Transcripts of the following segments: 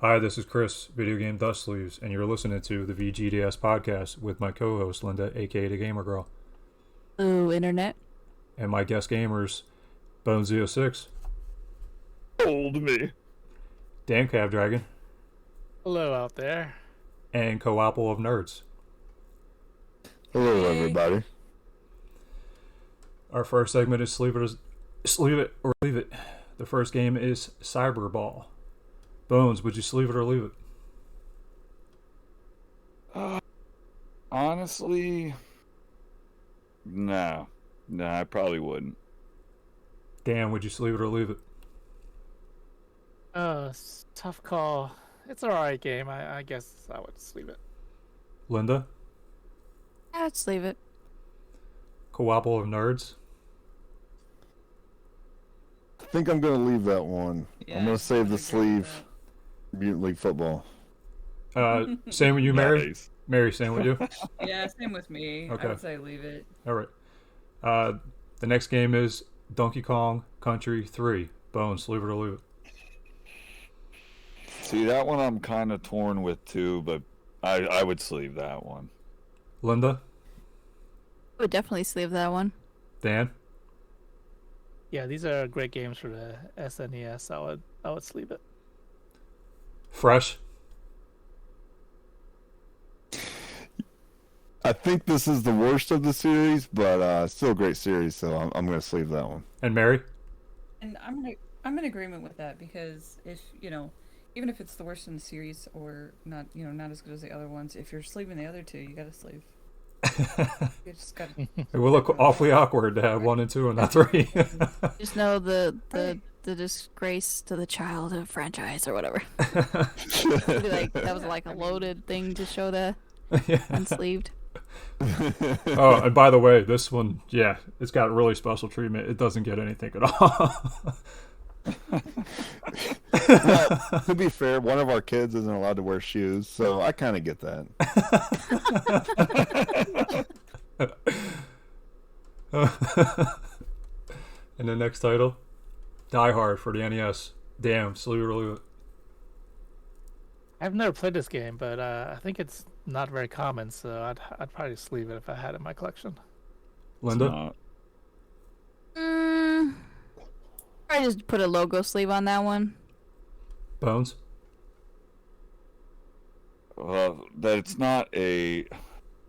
Hi, this is Chris, Video Game Dust Sleeves, and you're listening to the VGDS podcast with my co-host Linda, aka the Gamer Girl, Ooh, internet. and my guest gamers, BoneZ06, Told me. DanCavDragon, Hello out there. and Co-Ople of Nerds. Hello, everybody. Our first segment is Sleeve It or Leave It. The first game is Cyberball. Bones, would you sleeve it or leave it? Honestly, no. No, I probably wouldn't. Dan, would you sleeve it or leave it? Tough call. It's an alright game. I guess I would just leave it. Linda, Yeah, let's leave it. Co-Ople of Nerds. I think I'm going to leave that one. Yeah, I'm going to save the I would agree with sleeve. Mutant League Football. Same with you, Mary? Nice. Mary, same with you? that. Yeah, same with me. Okay. I would say leave it. All right. The next game is Donkey Kong Country 3. Bones, leave it or leave it? See, that one I'm kind of torn with too, but I would sleeve that one. Linda, I would definitely sleeve that one. Dan, Yeah, these are great games for the SNES. I would sleeve it. Fresh. I think this is the worst of the series, but still a great series, so I'm going to sleeve that one. And Mary? And I'm in agreement with that because if even if it's the worst in the series or not, not as good as the other ones, if you're sleeving the other two, you gotta sleeve. You just gotta. It will look awfully awkward to have 1 and 2 and not 3. Just know the Right. the disgrace to the child of franchise or whatever. It'd be like that was like a loaded thing to show the unsleeved. Oh, and by the way, this one, yeah, it's got really special treatment. It doesn't get anything at all. Well, to be fair, one of our kids isn't allowed to wear shoes, so I kind of get that. And the next title, Die Hard for the NES. Damn, sleeve it or leave it. I've never played this game, but I think it's not very common, so I'd probably just leave it if I had it in my collection. Linda, I just put a logo sleeve on that one. Bones, That it's not a.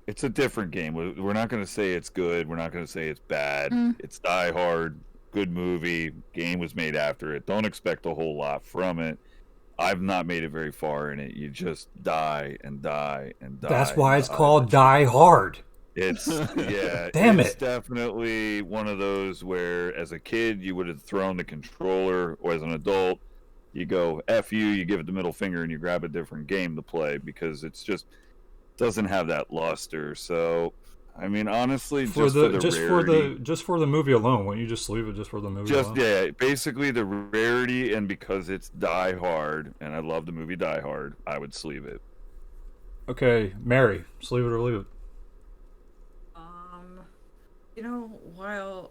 It's a different game. We're not going to say it's good. We're not going to say it's bad. It's Die Hard. Good movie. Game was made after it. Don't expect a whole lot from it. I've not made it very far in it. You just die and die and die. that's why and it's die. called Die Hard. It's yeah. Damn it's it. definitely one of those where, as a kid, you would have thrown the controller, or as an adult, you go F you. You give it the middle finger and you grab a different game to play because it's just doesn't have that luster. So, I mean, honestly, just for the movie alone, wouldn't you just leave it just for the movie alone? yeah, basically the rarity, and because it's Die Hard, and I love the movie Die Hard, I would sleeve it. Okay, Mary, sleeve it or leave it. While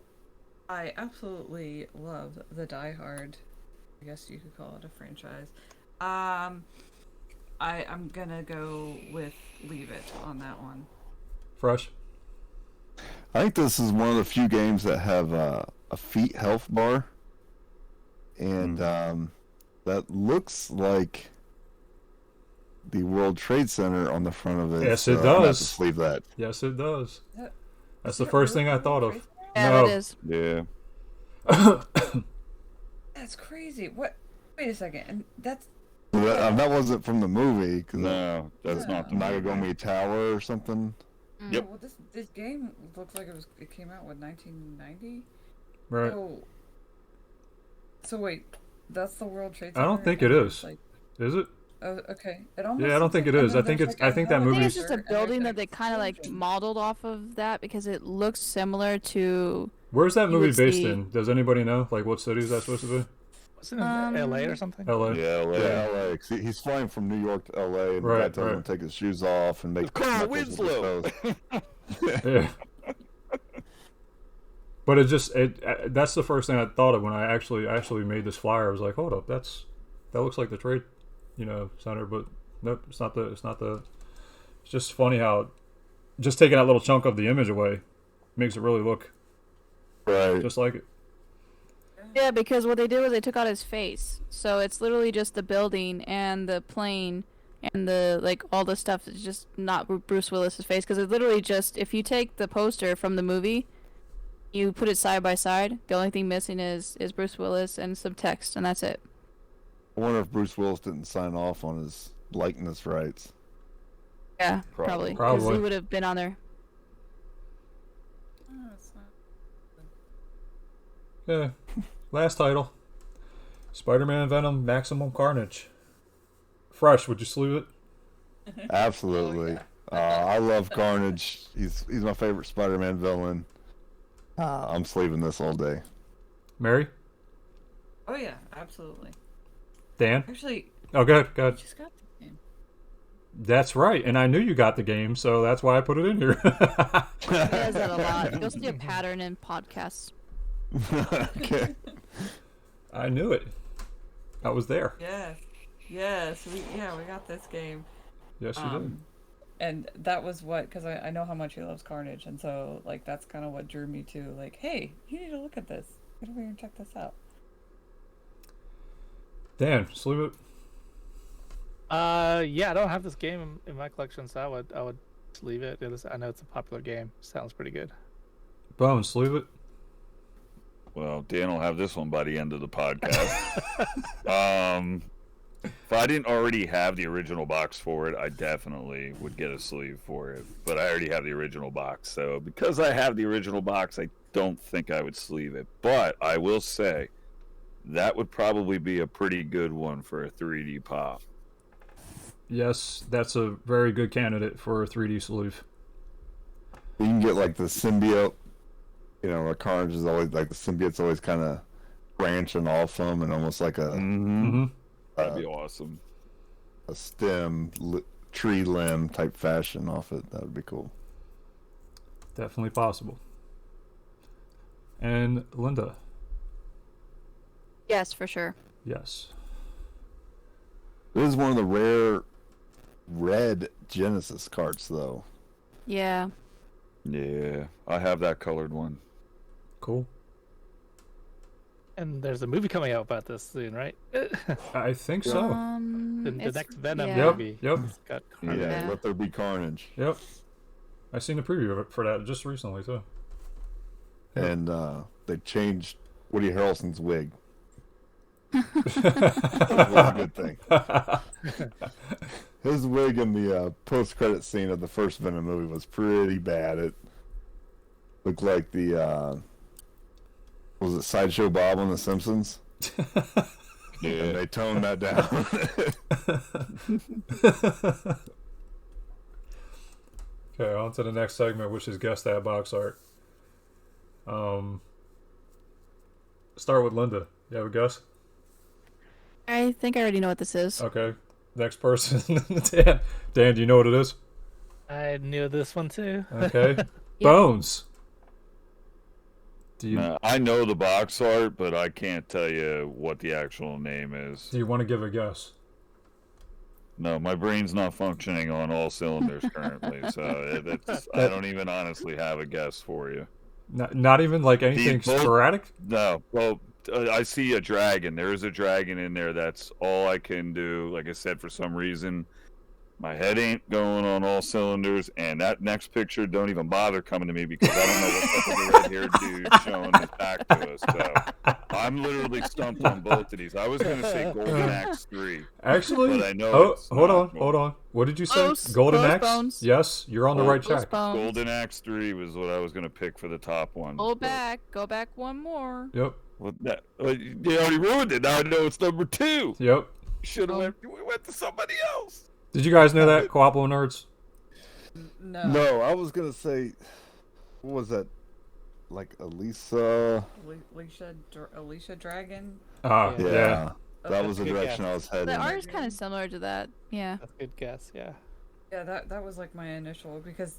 I absolutely love the Die Hard, I guess you could call it a franchise. I'm gonna go with leave it on that one. Fresh. I think this is one of the few games that have a feet health bar, and that looks like the World Trade Center on the front of it. Yes, so it I'm gonna have does. to sleeve that. Yes, it does. That- That's is the that first thing really I thought World of. Trade Center? Yeah, No. it is. Yeah. That's crazy. What? Wait a second. And that's That wasn't from the movie. Cause No, that's not the movie. Nagagami Tower or something. Yep. Well, this game looks like it came out with 1990. Right. So wait, that's the World Trade I Center. don't think and it it's is. Like, is it? oh, okay. It almost. Yeah, I don't looks think like- it and is. then I think there's it's- like I think that I movie- think it's just a elevator, and building there's that they kind of like explosion. modeled off of that because it looks similar to. Where's that You movie would based see- in? Does anybody know? Like, what city is that supposed to be? Wasn't it in LA or something? LA. Yeah, Yeah, LA. 'Cause he's flying from New York to LA, and the Right, guy tells him right. to take his shoes off and make Carl knuckles with his Winslow. toes. Yeah. But that's the first thing I thought of when I actually made this flyer. I was like, hold up, that looks like the trade center. But nope, it's not the. It's just funny how just taking that little chunk of the image away makes it really look Right. just like it. Yeah, because what they did was they took out his face, so it's literally just the building and the plane and the all the stuff is just not Bruce Willis's face. Because it's literally just if you take the poster from the movie, you put it side by side. The only thing missing is Bruce Willis and some text, and that's it. I wonder if Bruce Willis didn't sign off on his likeness rights. Yeah, probably. Because Probably. he would have been on there. Oh, it's not. Yeah. Last title. Spider-Man Venom Maximum Carnage. Fresh, would you sleeve it? Absolutely. I love Carnage. He's my favorite Spider-Man villain. I'm sleeving this all day. Mary? Oh yeah, absolutely. Dan? Actually, Oh, good, I good. just got the game. That's right, and I knew you got the game, so that's why I put it in here. He does that a lot. You'll see a pattern in podcasts. Okay. I knew it. I was there. Yes, we got this game. Yes, you did. And that was because I know how much he loves Carnage, and so that's kind of what drew me to hey, you need to look at this. Get over here and check this out. Dan, sleeve it. Yeah, I don't have this game in my collection, so I would just leave it. I know it's a popular game. Sounds pretty good. Bones, sleeve it. Well, Dan will have this one by the end of the podcast. If I didn't already have the original box for it, I definitely would get a sleeve for it. But I already have the original box, so because I have the original box, I don't think I would sleeve it. But I will say that would probably be a pretty good one for a 3D pop. Yes, that's a very good candidate for a 3D sleeve. You can get the symbiote. Like Carnage is always the symbiote's always kind of branching off them and almost like a That'd be awesome. a stem tree limb type fashion off it. That would be cool. Definitely possible. And Linda. Yes, for sure. Yes. This is one of the rare red Genesis cards, though. Yeah. Yeah, I have that colored one. Cool. And there's a movie coming out about this soon, right? I think so. The It's- next Venom yeah. movie. Yep. It's got Yeah, Carnage. Yeah. let there be carnage. Yep. I seen the preview of it for that just recently too. And they changed Woody Harrelson's wig. That was a good thing. His wig in the post-credit scene of the first Venom movie was pretty bad. It looked like the was it Sideshow Bob on The Simpsons? Yeah. And they toned that down. Okay, on to the next segment, which is Guess That Box Art. Start with Linda. You have a guess? I think I already know what this is. Okay. Next person. Dan. Dan, do you know what it is? I knew this one too. Okay. Bones. Do you I know the box art, but I can't tell you what the actual name is. do you want to give a guess? No, my brain's not functioning on all cylinders currently, so I don't even honestly have a guess for you. Not even like anything both- sporadic? No, well, I see a dragon. There is a dragon in there. That's all I can do. Like I said, for some reason, my head ain't going on all cylinders, and that next picture, don't even bother coming to me because I don't know what's up with the red-haired dude showing his back to us. So I'm literally stumped on both of these. I was going to say Golden Axe 3. Actually, But I know it's hold not. on. What did you say? Close, Golden close, Axe? Bones. Yes, you're on the right track. Golden Axe 3 was what I was going to pick for the top one. Go back one more. Yep. Well, you already ruined it. Now I know it's number 2. Yep. Should have we went to somebody else. Did you guys know that, Co-Ople of Nerds? No. No, I was gonna say, what was that? Like Alicia? Alicia Dragon. Yeah. That was the That's a good direction guess. I was heading. The art is kind of similar to that. Yeah. That's a good guess, yeah. Yeah, that was like my initial because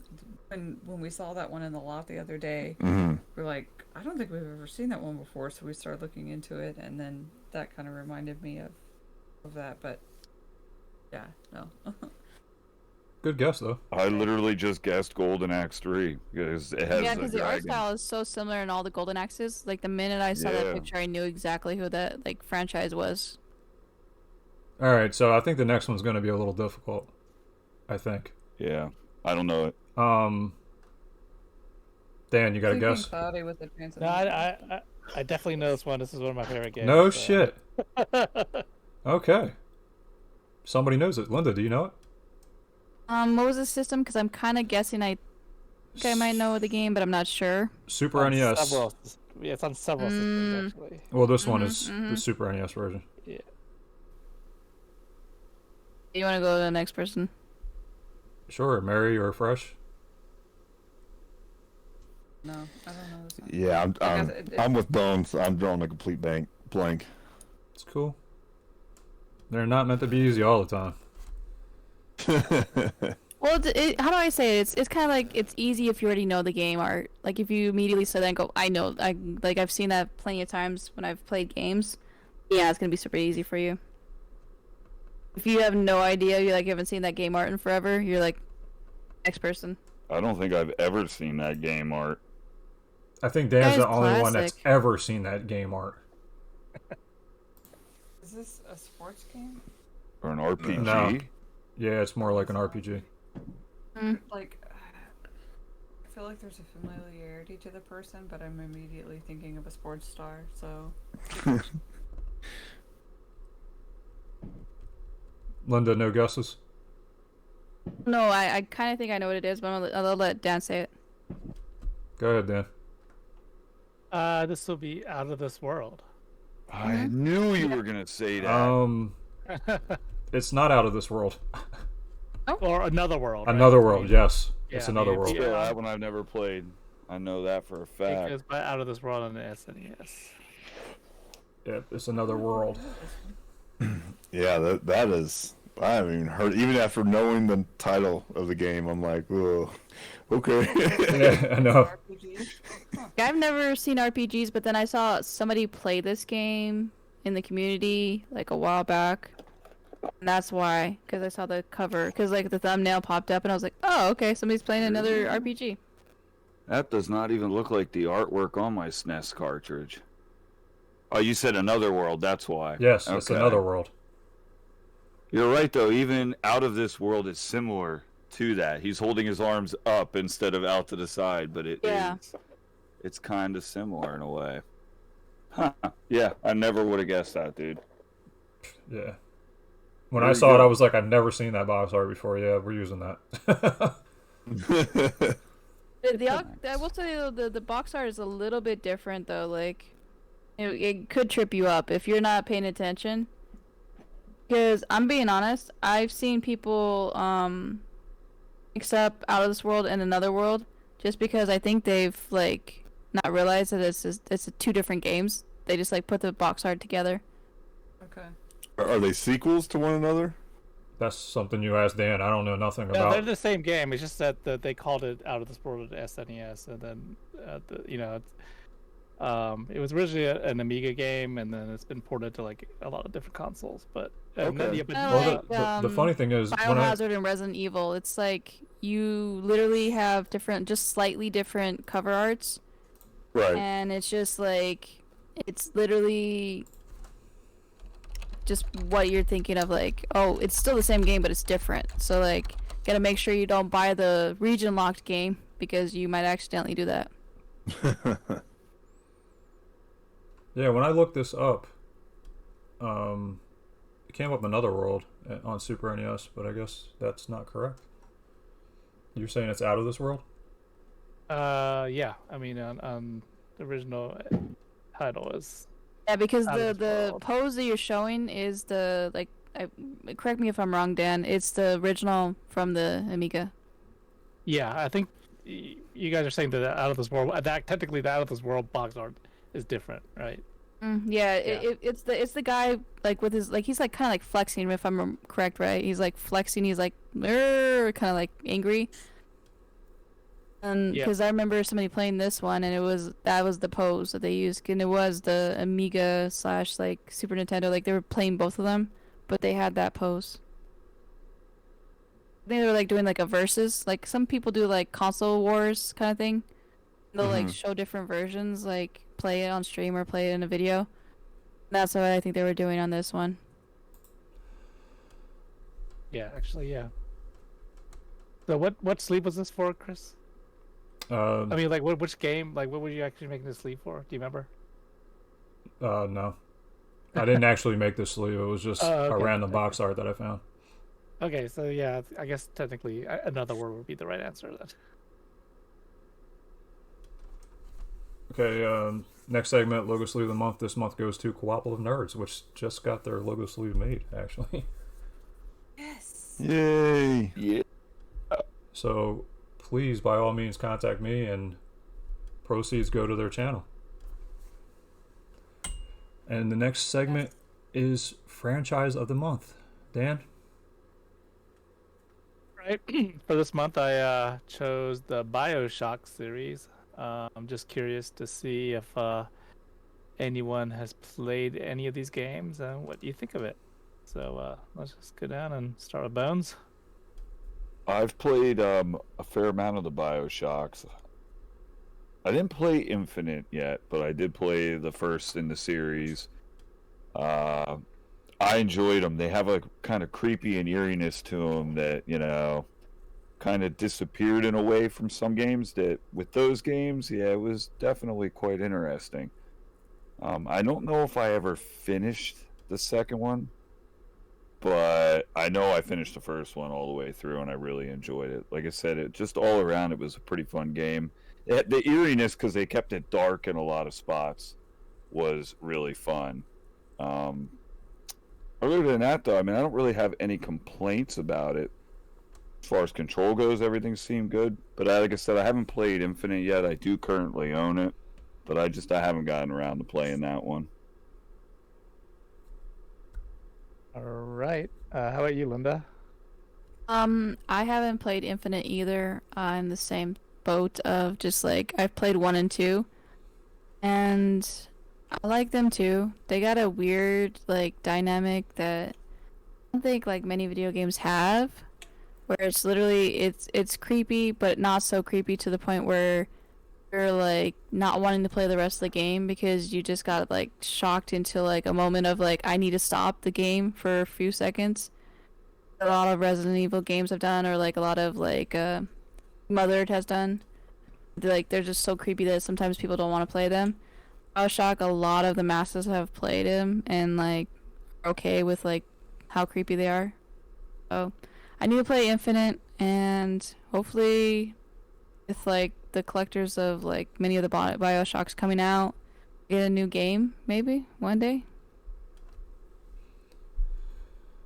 when we saw that one in the lot the other day, we're like, I don't think we've ever seen that one before, so we started looking into it, and then that kind of reminded me of that. But Yeah, no. Good guess though. I literally just guessed Golden Axe 3 because it has Yeah, a because the art dragon. style is so similar in all the Golden Axes. Like the minute I saw that Yeah. picture, I knew exactly who that like franchise was. All right, so I think the next one's going to be a little difficult. I think. Yeah, I don't know it. Dan, you got a Thinking guess? cloudy with the No, transcendent. I definitely know this one. This is one of my favorite games. No so. shit. Okay. Somebody knows it. Linda, do you know it? What was the system? Because I'm kind of guessing I think I might know the game, but I'm not sure. Super On NES. Several, yeah, it's on several systems actually. Well, this one is Mhm, the Super NES version. Yeah. You want to go to the next person? Sure, Mary or Fresh. No, I don't know this one. Yeah, Because it- I'm with Bones. I'm drawing a complete blank. It's cool. They're not meant to be easy all the time. Well, how do I say it? It's kind of like it's easy if you already know the game art. Like if you immediately say that and go, I know. I've seen that plenty of times when I've played games. Yeah, it's gonna be super easy for you. If you have no idea, you haven't seen that game art in forever, you're like, next person. I don't think I've ever seen that game art. I think Dan's Guy's the only one that's classic. ever seen that game art. Is this a sports game? Or an RPG. No. Yeah, it's more like an RPG. Like, I feel like there's a familiarity to the person, but I'm immediately thinking of a sports star, so... Linda, no guesses? No, I kind of think I know what it is, but I'll let Dan say it. Go ahead, Dan. This will be Out of This World. I knew you were gonna say that. It's not Out of This World. Or Another World. right? Another World, yes. Yeah, It's Another yeah, World. yeah. Still, that one I've never played. I know that for a fact. It's by Out of This World on the SNES. Yeah, it's Another World. Yeah, that is. I haven't even heard. Even after knowing the title of the game, I'm like, oh, okay. Yeah, I know. RPG? I've never seen RPGs, but then I saw somebody play this game in the community like a while back. And that's why, because I saw the cover, because like the thumbnail popped up, and I was like, oh, okay, somebody's playing another RPG. That does not even look like the artwork on my SNES cartridge. Oh, you said Another World, that's why. Yes, it's Okay. Another World. You're right, though. Even Out of This World is similar to that. He's holding his arms up instead of out to the side, but it's kind of similar in a way. Huh. Yeah, I never would have guessed that, dude. Yeah. When I Very saw it, good. I was like, I've never seen that box art before. Yeah, we're using that. I will say the box art is a little bit different though. Like, it could trip you up if you're not paying attention. Because I'm being honest, I've seen people mix up Out of This World and Another World just because I think they've like not realized that it's two different games. They just like put the box art together. Okay. Are they sequels to one another? That's something you asked Dan. I don't know nothing No, they're about. the same game. It's just that they called it Out of This World at SNES, and then it was originally an Amiga game, and then it's been ported to like a lot of different consoles. But Okay. yeah, but Well, Like, the funny thing is, when I, Biohazard and Resident Evil, it's like you literally have just slightly different cover arts, Right. and it's just like it's literally just what you're thinking of. Like, oh, it's still the same game, but it's different. So like, gotta make sure you don't buy the region locked game because you might accidentally do that. yeah, when I looked this up, it came up Another World on Super NES, but I guess that's not correct. You're saying it's Out of This World? yeah. I mean, on the original title is Yeah, because Out of This the World. pose that you're showing is the like. Correct me if I'm wrong, Dan. It's the original from the Amiga. Yeah, I think you guys are saying that Out of This World, that technically the Out of This World box art is different, right? Yeah, it's the guy like with his like he's like kind of like flexing if I'm correct, right? He's like flexing. He's like kind of like angry. And Yeah. because I remember somebody playing this one, and that was the pose that they used, and it was the Amiga / like Super Nintendo. Like they were playing both of them, but they had that pose. think they were like doing like a versus. Like some people do like console wars kind of thing. They'll like show different versions, like play it on stream or play it in a video. That's what I think they were doing on this one. Yeah, actually, yeah. So what sleeve was this for, Chris? I mean, like, which game? Like, what were you actually making this sleeve for? Do you remember? No. I didn't actually make this sleeve. It was just a Okay. random box art that I found. Okay, so yeah, I guess technically another word would be the right answer then. Okay, next segment, logo sleeve of the month. This month goes to Co-Ople of Nerds, which just got their logo sleeve made, actually. Yes. Yay! Yeah. So please, by all means, contact me, and proceeds go to their channel. And the next segment is franchise of the month. Dan? Right. For this month, I chose the BioShock series. I'm just curious to see if anyone has played any of these games and what do you think of it. So let's just go down and start with Bones. I've played a fair amount of the BioShocks. I didn't play Infinite yet, but I did play the first in the series. I enjoyed them. They have a kind of creepy and eeriness to them that, you know, kind of disappeared in a way from some games. That with those games, yeah, it was definitely quite interesting. I don't know if I ever finished the second one, but I know I finished the first one all the way through, and I really enjoyed it. Like I said, it just all around, it was a pretty fun game. The eeriness, because they kept it dark in a lot of spots, was really fun. Other than that, though, I mean, I don't really have any complaints about it. As far as control goes, everything seemed good. But like I said, I haven't played Infinite yet. I do currently own it, but I haven't gotten around to playing that one. All right. How about you, Linda? I haven't played Infinite either. I'm the same boat of just like I've played 1 and 2, and I like them too. They got a weird like dynamic that I don't think like many video games have, where it's literally it's creepy but not so creepy to the point where you're like not wanting to play the rest of the game because you just got like shocked into like a moment of like I need to stop the game for a few seconds. A lot of Resident Evil games have done, or like a lot of like Mothered has done. They're just so creepy that sometimes people don't want to play them. BioShock, a lot of the masses have played him and like are okay with like how creepy they are. So I need to play Infinite, and hopefully with like the collectors of like many of the BioShocks coming out, get a new game maybe one day.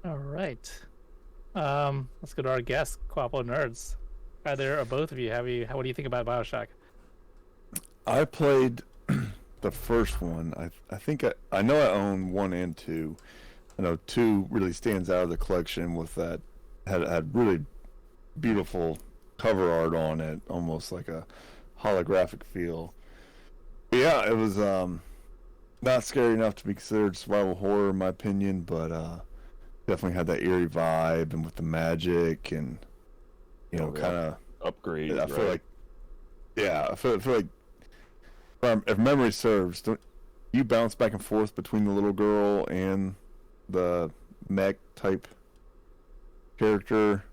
All right. Let's go to our guest, Co-Ople of Nerds. Either or both of you, what do you think about BioShock? I played the first one. I think I know I own 1 and 2. I know 2 really stands out of the collection with that had really beautiful cover art on it, almost like a holographic feel. But yeah, it was not scary enough to be considered survival horror in my opinion, but definitely had that eerie vibe, and with the magic and kind of Upgrade. I feel like, yeah, I feel like if memory serves, don't you bounce back and forth between the little girl and the mech type character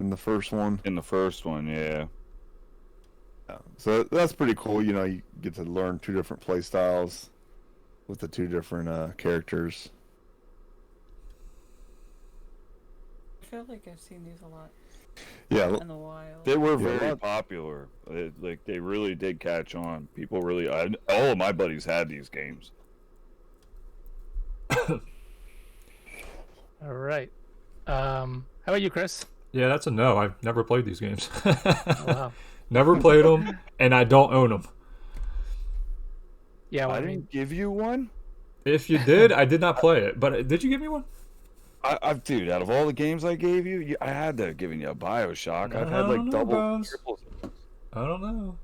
in the first one? In the first one, yeah. So that's pretty cool. You know, you get to learn 2 different play styles with the 2 different characters. I feel like I've seen these a lot Yeah, in the wild. They were Yeah. very popular. They really did catch on. People really, all of my buddies had these games. All right. How about you, Chris? Yeah, that's a no. I've never played these games. Oh, wow. Never played them, and I don't own them. Yeah, well, I I didn't mean, give you one. If you did, I did not play it. But did you give me one? Dude, out of all the games I gave you, I had to have given you a BioShock. I've had I like don't know, double, Bones. triple. I don't know.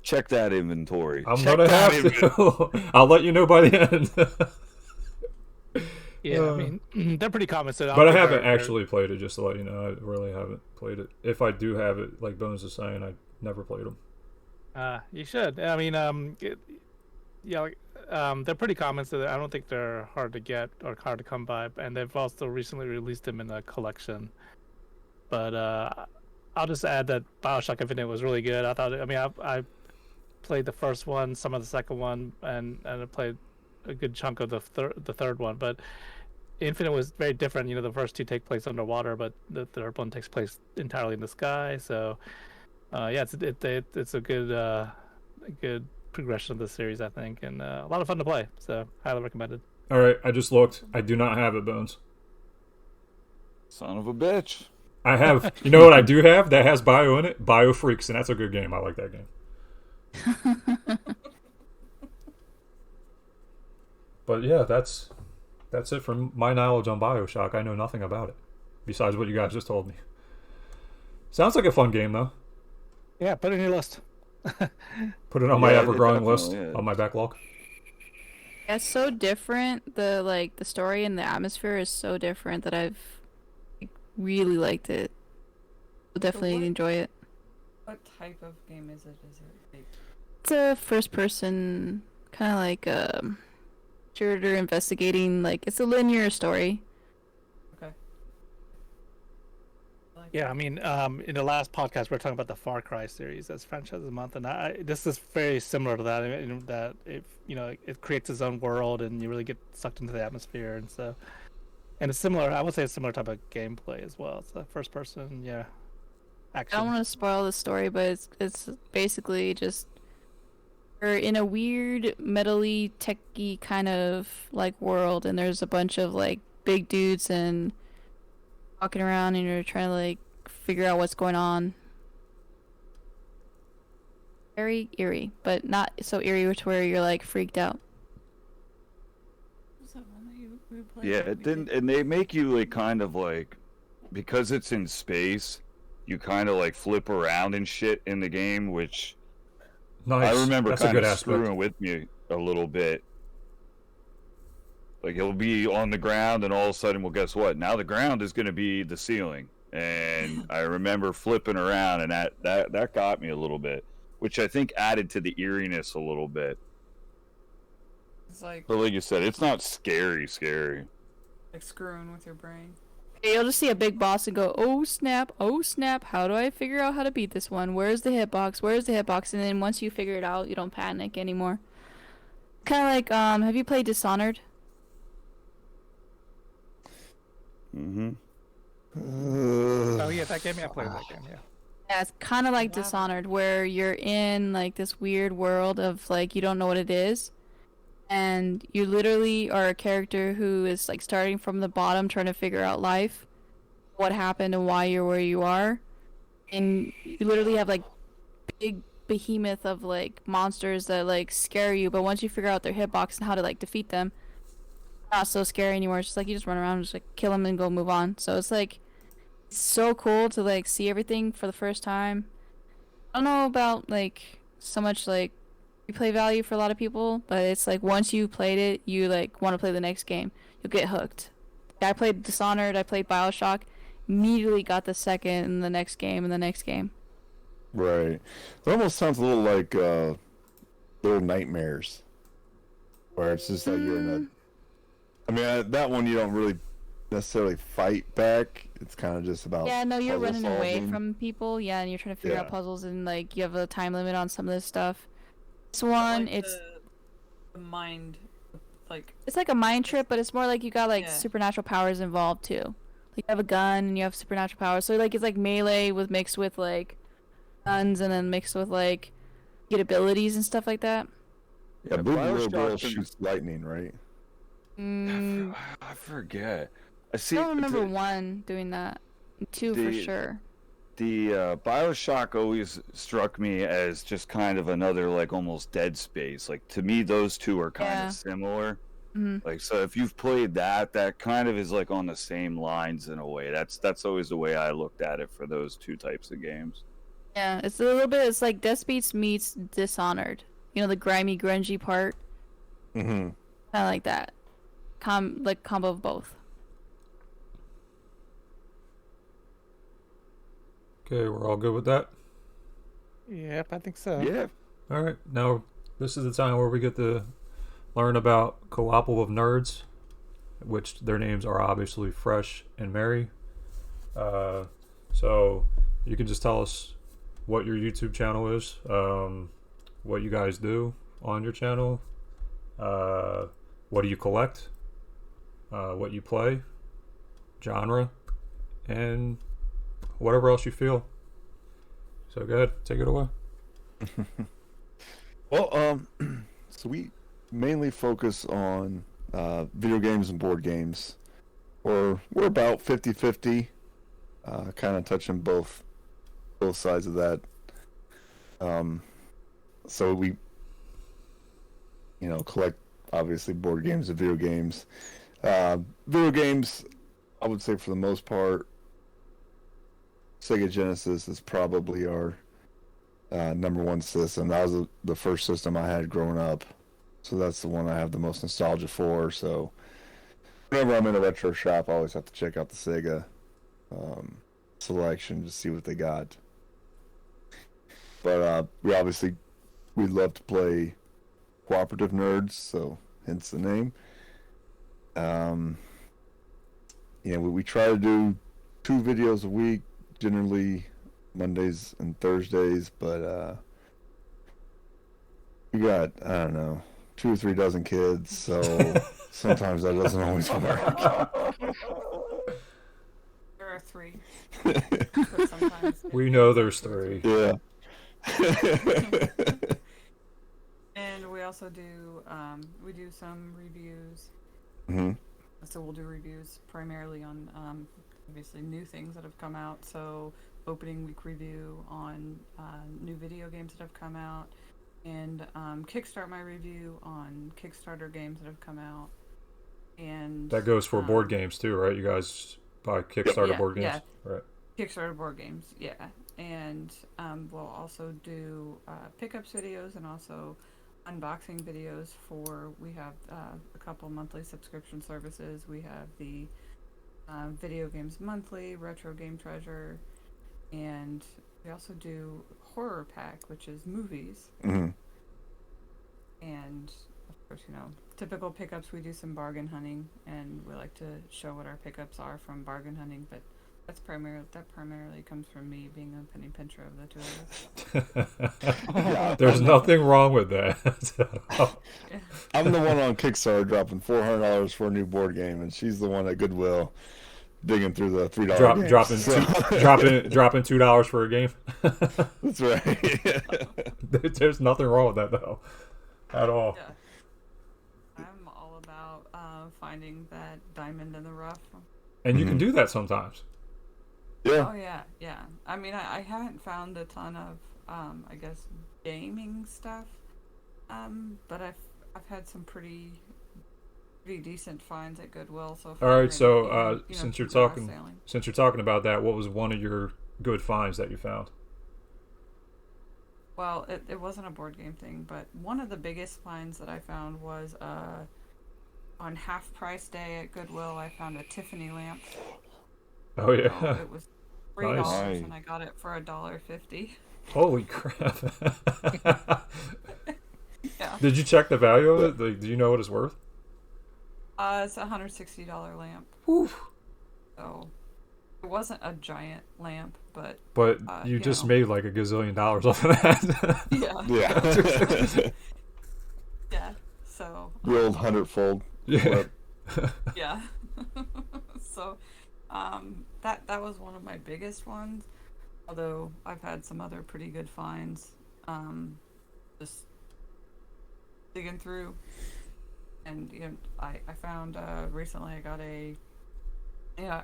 Check that inventory. I'm Check gonna that have to. I'll let you know by the end. Yeah, I mean, they're pretty common. So But I haven't actually played it, just to let you know. I really haven't played it. If I do have it, like Bones is saying, I never played them. You should. I mean, they're pretty common, so I don't think they're hard to get or hard to come by. And they've also recently released them in a collection. But I'll just add that BioShock Infinite was really good. I played the first one, some of the second one, and I played a good chunk of the third one. But Infinite was very different. You know, the first two take place underwater, but the third one takes place entirely in the sky. So, it's a good progression of the series, I think, and a lot of fun to play. So, highly recommended. All right, I just looked. I do not have it, Bones. Son of a bitch. I have. You know what I do have that has Bio in it? Bio Freaks, and that's a good game. I like that game. But yeah, that's it for my knowledge on BioShock. I know nothing about it besides what you guys just told me. Sounds like a fun game though. Yeah, put it in your list. Put it on my Yeah, ever-growing it list definitely is. on my backlog. It's so different. The story and the atmosphere is so different that I've really liked it. I'll definitely what- enjoy it. What type of game is it? Is it like It's a first-person kind of like shooter investigating. Like it's a linear story. okay? Like, Yeah, I mean, in the last podcast, we were talking about the Far Cry series as franchise of the month, and this is very similar to that. In that it creates its own world, and you really get sucked into the atmosphere, and so, and it's similar. I would say it's similar type of gameplay as well. It's a first person, I action. don't want to spoil the story, but it's basically just we're in a weird metally techy kind of like world, and there's a bunch of like big dudes and walking around, and you're trying to like figure out what's going on. Very eerie, but not so eerie to where you're like freaked out. what's that one that you played? Yeah, it didn't, and they make you like kind of like, because it's in space, you kind of like flip around and shit in the game, which Nice. I remember That's a kind good of aspect. screwing with me a little bit. Like it'll be on the ground, and all of a sudden, well, guess what? Now the ground is going to be the ceiling, and I remember flipping around, and that got me a little bit, which I think added to the eeriness a little bit. It's like But like you said, it's not scary. screwing with your brain. You'll just see a big boss and go, oh snap, how do I figure out how to beat this one? Where's the hitbox? And then once you figure it out, you don't panic anymore. Kind of like, have you played Dishonored? Mm-hmm. Oh yeah, that game. I played that game. Yeah. Yeah, it's kind of like Wow. Dishonored, where you're in like this weird world of like you don't know what it is, and you literally are a character who is like starting from the bottom, trying to figure out life, what happened and why you're where you are, and you literally have like big behemoth of like monsters that like scare you, but once you figure out their hitbox and how to like defeat them, it's not so scary anymore. It's just like you just run around and just like kill them and go move on. So it's like so cool to like see everything for the first time. I don't know about like so much like replay value for a lot of people, but it's like once you played it, you like want to play the next game. You'll get hooked. I played Dishonored, I played BioShock, immediately got the second and the next game and the next game. Right. It almost sounds a little like Little Nightmares, where it's just like you're in a. I mean, that one you don't really necessarily fight back. It's kind of just about. Yeah, no, you're puzzle running away solving. from people. Yeah, and you're trying to figure out Yeah. puzzles, and like you have a time limit on some of this stuff. This one, Like it's the mind, like like a mind trip, but it's more like you got like Yeah. supernatural powers involved too. Like you have a gun and you have supernatural powers. So like it's like melee with mixed with like guns and then mixed with like get abilities and stuff like that. Yeah, Blue Little Girl BioShock- shoots lightning, right? I forget. I see. I don't remember the- one doing that. Two for the- sure. The BioShock always struck me as just kind of another like almost Dead Space. Like to me, those two are kind Yeah. of similar. Mhm. Like so, if you've played that kind of is like on the same lines in a way. That's always the way I looked at it for those two types of games. Yeah, it's a little bit. It's like Death Space meets Dishonored. You know, the grimy, grungy part. Mm-hmm. Kind of like that. combo of both. Okay, we're all good with that. Yep, I think so. Yeah. All right, now this is the time where we get to learn about Co-Ople of Nerds, which their names are obviously Fresh and Mary. So you can just tell us what your YouTube channel is, what you guys do on your channel, what do you collect, what you play, genre, and whatever else you feel. So go ahead, take it away. Well, so we mainly focus on video games and board games. We're about 50-50, kind of touching both sides of that. So we, collect obviously board games and video games. Video games, I would say for the most part, Sega Genesis is probably our number one system. That was the first system I had growing up, so that's the one I have the most nostalgia for. So whenever I'm in a retro shop, I always have to check out the Sega selection to see what they got. But we love to play cooperative nerds, so hence the name. We try to do 2 videos a week, generally Mondays and Thursdays, but we got, I don't know, 2 or 3 dozen kids, so sometimes that doesn't always work. There are 3. But sometimes We know there's 3. Yeah. And we also do we do some reviews. Mm-hmm. So we'll do reviews primarily on obviously new things that have come out. So opening week review on new video games that have come out, and kickstart my review on Kickstarter games that have come out. And That goes for board games too, right? You guys buy Kickstarter board games, right? Kickstarter board games, yeah. And we'll also do pickups videos and also unboxing videos we have a couple monthly subscription services. We have the Video Games Monthly, Retro Game Treasure, and we also do Horror Pack, which is movies. Mm-hmm. And of course, typical pickups, we do some bargain hunting, and we like to show what our pickups are from bargain hunting, but that primarily comes from me being a penny pincher of the 2 of us. There's nothing wrong with that. I'm the one on Kickstarter dropping $400 for a new board game, and she's the one at Goodwill digging through the $3 games. dropping $2 for a game. That's right. There's nothing wrong with that though, at all. Yeah. I'm all about finding that diamond in the rough. And you can do that sometimes. Yeah. Oh yeah. I mean, I haven't found a ton of I guess gaming stuff, but I've had some pretty decent finds at Goodwill so far. All right, so and, since you're people are talking selling. about that, what was one of your good finds that you found? Well, it wasn't a board game thing, but one of the biggest finds that I found was on half price day at Goodwill. I found a Tiffany lamp. Oh yeah. So it was $3, Nice. and I got it for $1.50. Holy crap. Yeah. Did you check the value of it? Do you know what it's worth? It's a $160 lamp. Oof. So it wasn't a giant lamp, but You just made like $1 gazillion off of that. yeah. Yeah. Yeah. So The old 100-fold. Yeah. yeah. So that was one of my biggest ones. Although I've had some other pretty good finds. Just digging through. And I found recently I got I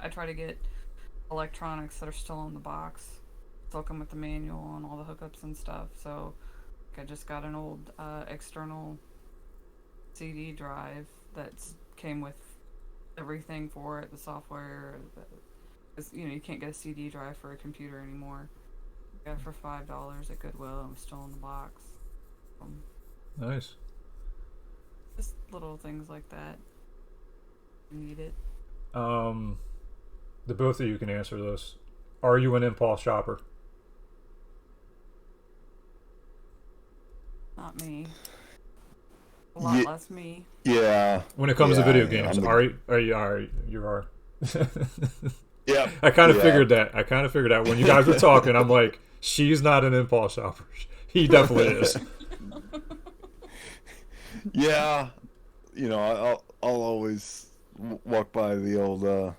try to get electronics that are still in the box, still come with the manual and all the hookups and stuff. So I just got an old external CD drive that came with everything for it, the software. Because you can't get a CD drive for a computer anymore. I got it for $5 at Goodwill. I'm still in the box. Nice. Just little things like that. need it. The both of you can answer this. Are you an impulse shopper? Not me. A lot less me. Yeah. When it comes to video yeah, games, I'm the- are you? Yeah. I kind of Yeah. figured that. When you guys were talking, I'm like, she's not an impulse shopper. He definitely is. Yeah. You know, I'll always walk by the old the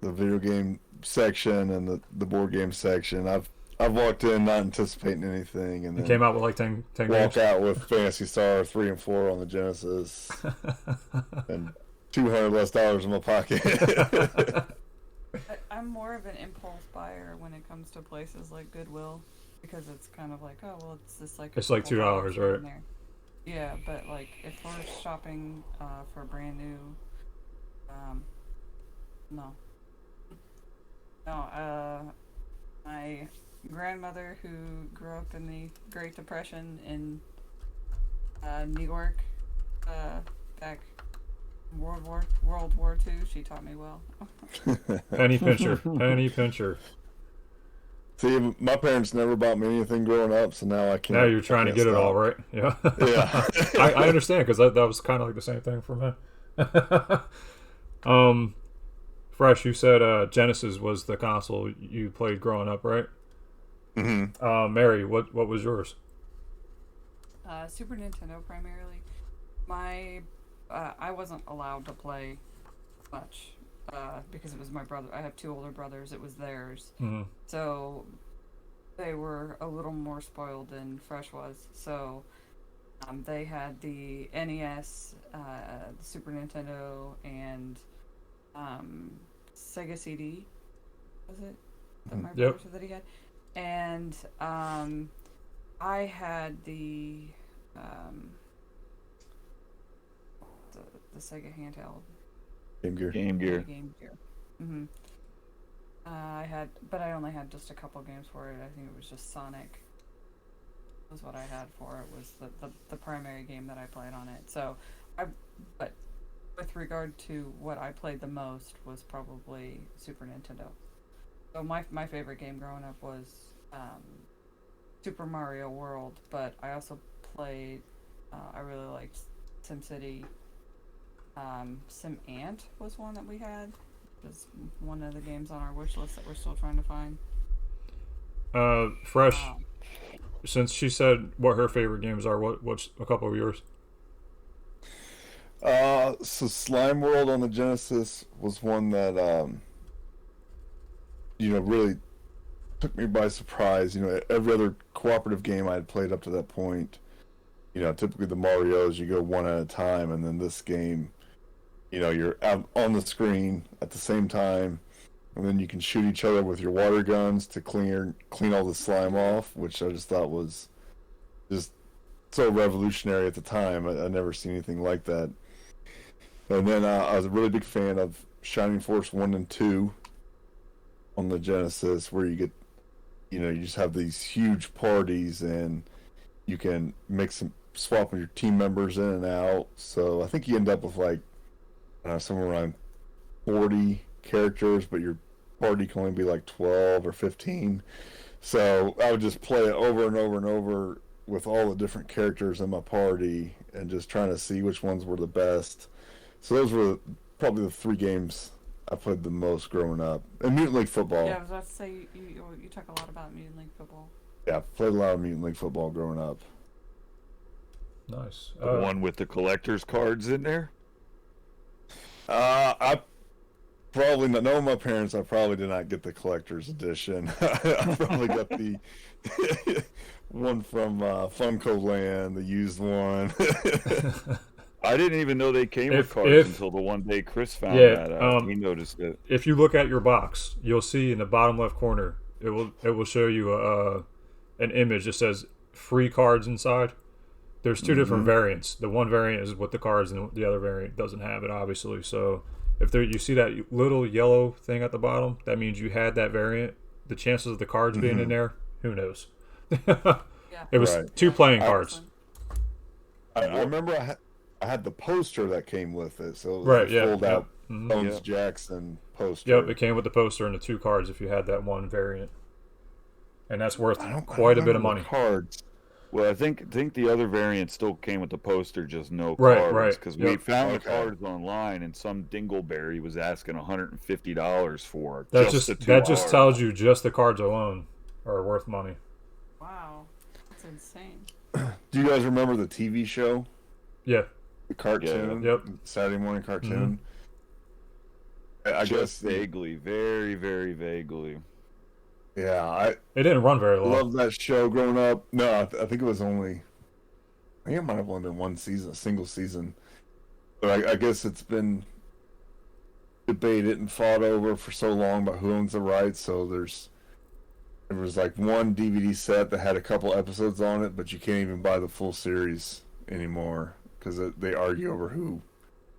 video game section and the board game section. I've walked in not anticipating anything, and He then came out with like 10 walk games. out with Phantasy Star 3 and 4 on the Genesis and $200 less in my pocket. I'm more of an impulse buyer when it comes to places like Goodwill, because it's kind of like, oh well, it's just like It's like $2, here right? and there. Yeah, but like if we're shopping for brand new, no. My grandmother, who grew up in the Great Depression in New York, back World War II, she taught me well. Penny pincher. See, my parents never bought me anything growing up, so now I can't. Now you're trying to get it all right. Yeah. Yeah. I understand, because that was kind of like the same thing for me. Fresh, you said Genesis was the console you played growing up, right? Mm-hmm. Mary, what was yours? Super Nintendo primarily. I wasn't allowed to play much because it was my brother. I have two older brothers. It was theirs, so they were a little more spoiled than Fresh was. So they had the NES, the Super Nintendo, and Sega CD. Was it that my brother said that he had? And I had the Sega handheld. Game Gear. Game Gear. Mm-hmm. But I only had just a couple games for it. I think it was just Sonic. Was what I had for it. Was the primary game that I played on it. So, but with regard to what I played the most was probably Super Nintendo. So my favorite game growing up was Super Mario World, but I also played. I really liked SimCity. Sim Ant was one that we had. It was one of the games on our wish list that we're still trying to find. Fresh, since she said what her favorite games are, what's a couple of yours? So Slime World on the Genesis was one that really took me by surprise. Every other cooperative game I had played up to that point, typically the Marios, you go one at a time, and then this game, you're out on the screen at the same time, and then you can shoot each other with your water guns to clean all the slime off, which I just thought was just so revolutionary at the time. I never seen anything like that. And then I was a really big fan of Shining Force 1 and 2 on the Genesis, where you get, you just have these huge parties, and you can swap your team members in and out. So I think you end up with somewhere around 40 characters, but your party can only be like 12 or 15. So I would just play it over and over and over with all the different characters in my party, and just trying to see which ones were the best. So those were probably the three games I played the most growing up. And Mutant League Football. Yeah, I was about to say you talk a lot about Mutant League Football. Yeah, I played a lot of Mutant League Football growing up. Nice. The one with the collector's cards in there? I probably not. Knowing my parents, I probably did not get the collector's edition. I probably got the one from Funko Land, the used one. I didn't even know they came with cards if- until the one day Chris found Yeah, that. He noticed it. If you look at your box, you'll see in the bottom left corner, it will show you an image that says free cards inside. There's two different variants. The one variant is with the cards, and the other variant doesn't have it, obviously. So if you see that little yellow thing at the bottom, that means you had that variant. The chances of the cards being in there, who knows? Yeah. It was Right. two playing cards. I remember I had the poster that came with it, so it was Right, a yeah. fold out Mhm. Bones Yep. Jackson poster. Yep, it came with the poster and the 2 cards if you had that one variant. And that's worth I don't quite a bit of remember money. the cards. Well, I think the other variant still came with the poster, just no Right, cards. right. Because we Yep. found the Okay. cards online, and some dingleberry was asking $150 for That just the just 2 that just cards. tells you just the cards alone are worth money. Wow, that's insane. Do you guys remember the TV show? Yeah. The cartoon? Yep. Saturday morning cartoon? I Just guess vaguely, very, very vaguely. Yeah, I It didn't run very long. love that show growing up. No, I think it was only. I think it might have only been one season, a single season. But I guess it's been debated and fought over for so long about who owns the rights. So there was like one DVD set that had a couple episodes on it, but you can't even buy the full series anymore because they argue over who.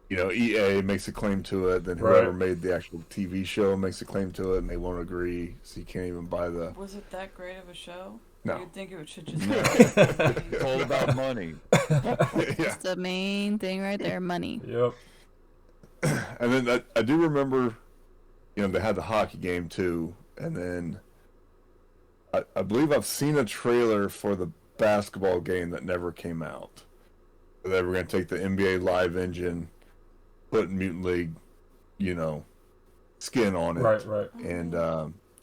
You know, EA makes a claim to it, then whoever Right. made the actual TV show makes a claim to it, and they won't agree, so you can't even buy the. Was it that great of a show? No. You'd think it should just. It's all about money. Yeah. That's the main thing right there, money. Yep. And then I do remember, you know, they had the hockey game too, and then I believe I've seen a trailer for the basketball game that never came out. They were going to take the NBA Live engine, put Mutant League, you know, skin on it, Right. and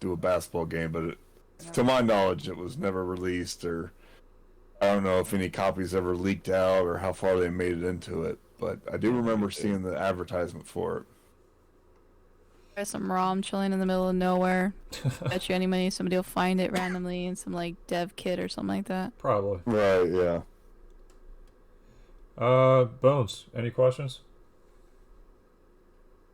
do a basketball game. But to my knowledge, it was never released, or I don't know if any copies ever leaked out or how far they made it into it. But I do remember seeing the advertisement for it. There's some ROM chilling in the middle of nowhere. Bet you any money somebody will find it randomly in some like dev kit or something like that. Probably. Right, yeah. Bones, any questions?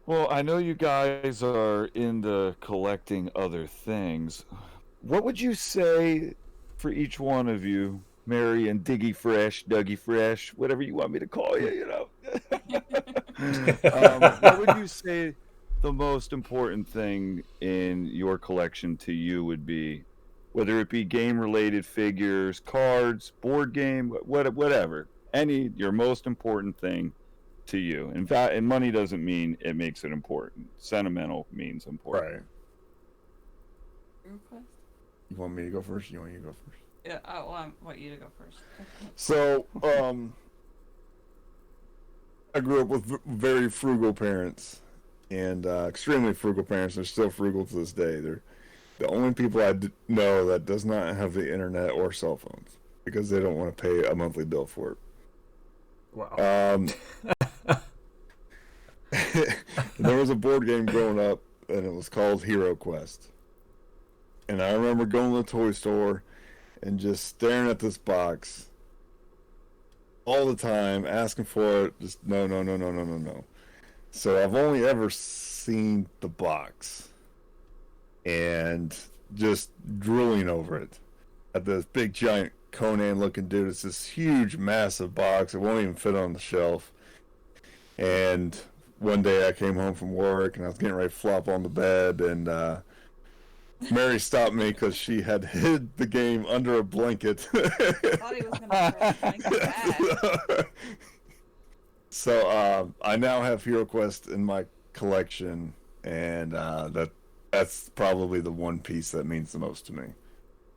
Well, I know you guys are into collecting other things. What would you say for each one of you, Mary and Diggy Fresh, Dougie Fresh, whatever you want me to call you, you know? What would you say the most important thing in your collection to you would be? Whether it be game-related figures, cards, board game, whatever. Your most important thing to you. In fact, and money doesn't mean it makes it important. Sentimental means important. Right. Request? You want me to go first? You want you to go first? Yeah, well, I want you to go first. So, I grew up with very frugal parents, and extremely frugal parents. They're still frugal to this day. They're the only people I know that does not have the internet or cell phones because they don't want to pay a monthly bill for it. Wow. There was a board game growing up, and it was called Hero Quest. And I remember going to the toy store and just staring at this box all the time, asking for it. Just no. So I've only ever seen the box and just drooling over it at this big giant Conan looking dude. It's this huge massive box. It won't even fit on the shelf. And one day I came home from work and I was getting ready to flop on the bed, and Mary stopped me because she had hid the game under a blanket. I thought he was gonna back. So I now have Hero Quest in my collection, and that's probably the one piece that means the most to me.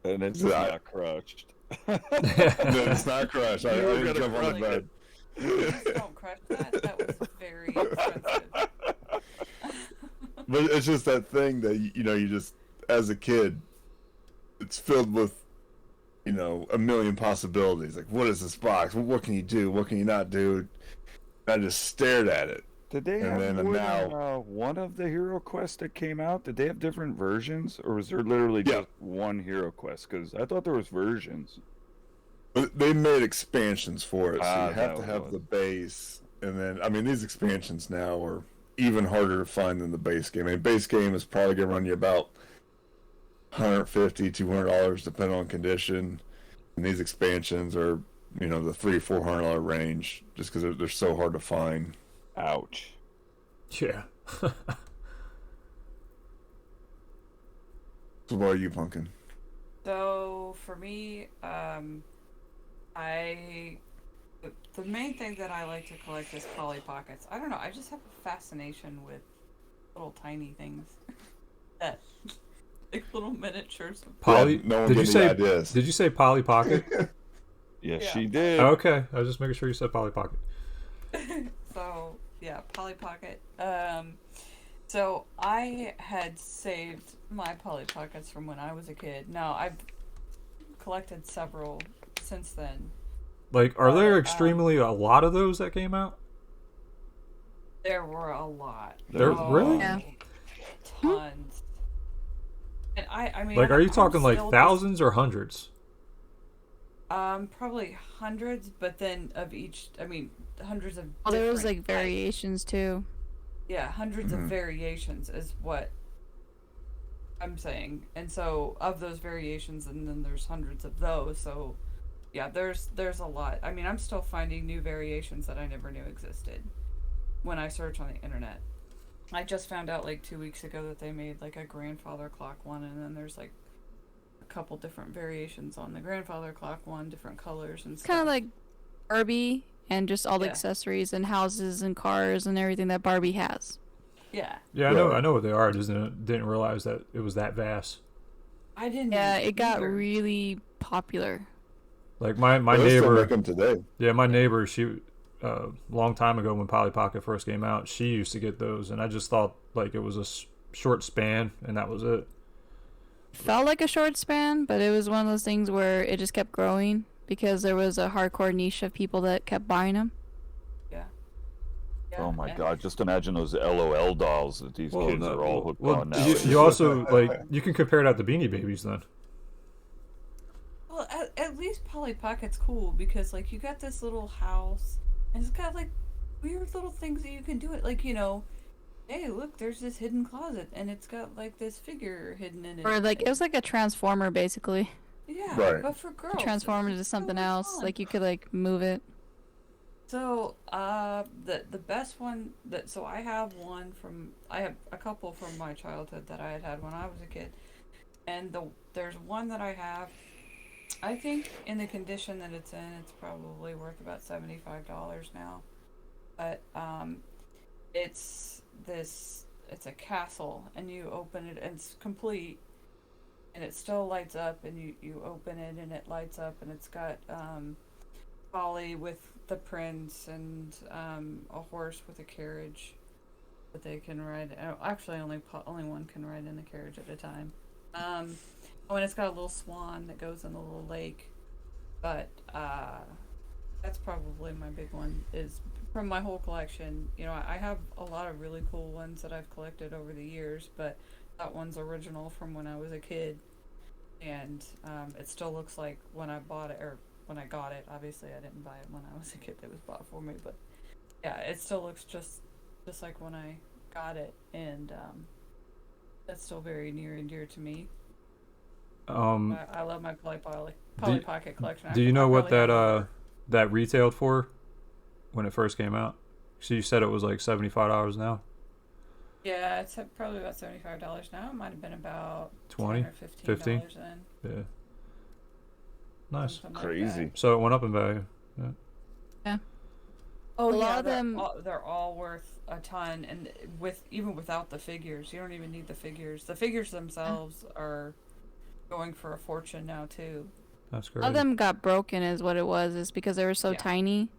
And it's So not crushed. No, it's not crushed. I You were didn't gonna jump on the crush bed. Please don't crush that. That was very expensive. But it's just that thing that you know, you just as a kid, it's filled with, you know, a million possibilities. Like, what is this box? What can you do? What can you not do? I just stared at it. Did they And have then more now- than one of the Hero Quest that came out? Did they have different versions, or was there literally Yeah. just one Hero Quest? Because I thought there was versions. But they made expansions for it, so Ah, you have that to was have what. the base, and then I mean these expansions now are even harder to find than the base game. I mean, base game is probably gonna run you about $150, $200 depending on condition, and these expansions are, you know, the $300-$400 range just because they're so hard to find. Ouch. Yeah. So what are you, Pumpkin? So for me, I the main thing that I like to collect is Polly Pockets. I don't know. I just have a fascination with little tiny things that like little miniatures. Polly. no one Did you give me say? ideas. Did you say Polly Pocket? Yes, Yeah. she did. Oh, okay, I was just making sure you said Polly Pocket. So yeah, Polly Pocket. So I had saved my Polly Pockets from when I was a kid. Now I've collected several since then. Like, are there But, extremely a lot of those that came out? There were a lot. There really? Yeah. Tons. And I mean, Like, are you I'm talking like still thousands or hundreds? probably hundreds, but then of each. I mean, hundreds of. Well, there was different like variations too. Yeah, hundreds of variations is what I'm saying. And so of those variations, and then there's hundreds of those. So yeah, there's a lot. I mean, I'm still finding new variations that I never knew existed when I search on the internet. I just found out like 2 weeks ago that they made like a grandfather clock one, and then there's like a couple different variations on the grandfather clock one, different colors and It's stuff. kind of like Barbie and just all the Yeah. accessories and houses and cars and everything that Barbie has. Yeah, Yeah, I know what they are. Just didn't realize that it was that vast. I didn't. Yeah, it got either. really popular. Like my They still neighbor. make them today. Yeah, my neighbor, she long time ago when Polly Pocket first came out, she used to get those, and I just thought like it was a short span, and that was it. Felt like a short span, but it was one of those things where it just kept growing because there was a hardcore niche of people that kept buying them. Yeah, Oh my and- god, just imagine those LOL dolls that these kids are all hooked on now. you also like you can compare that to Beanie Babies then. Well, at least Polly Pocket's cool because like you got this little house and it's got like weird little things that you can do it. Like, you know, hey, look, there's this hidden closet and it's got like this figure hidden in it. Or like it was like a transformer basically. Yeah, Right. but for girls. Transform it's into just something so much else. fun. Like you could like move it. So, the best one that so I have a couple from my childhood that I had when I was a kid, and there's one that I have. I think in the condition that it's in, it's probably worth about $75 now, but it's a castle, and you open it and it's complete, and it still lights up, and you open it and it lights up, and it's got Polly with the prince and a horse with a carriage that they can ride. Actually, only one can ride in the carriage at a time. Oh, and it's got a little swan that goes in the little lake. But that's probably my big one. Is from my whole collection. You know, I have a lot of really cool ones that I've collected over the years, but that one's original from when I was a kid, and it still looks like when I bought it or when I got it. Obviously, I didn't buy it when I was a kid. It was bought for me, but yeah, it still looks just like when I got it, and that's still very near and dear to me. I love my Polly Pocket collection. Do you I know what probably have that retailed for when it first came out? So you said it was like $75 now. Yeah, it's probably about $75 now. It might have been about 20, 10 or $15 15? then. Yeah. Nice. Something like Crazy. that. So it went up in value. Yeah. Oh, A yeah, lot of them- they're all worth a ton, and even without the figures, you don't even need the figures. The figures themselves are going for a fortune now too. That's A great. lot of them got broken is what it was. Is because they were so Yeah. tiny.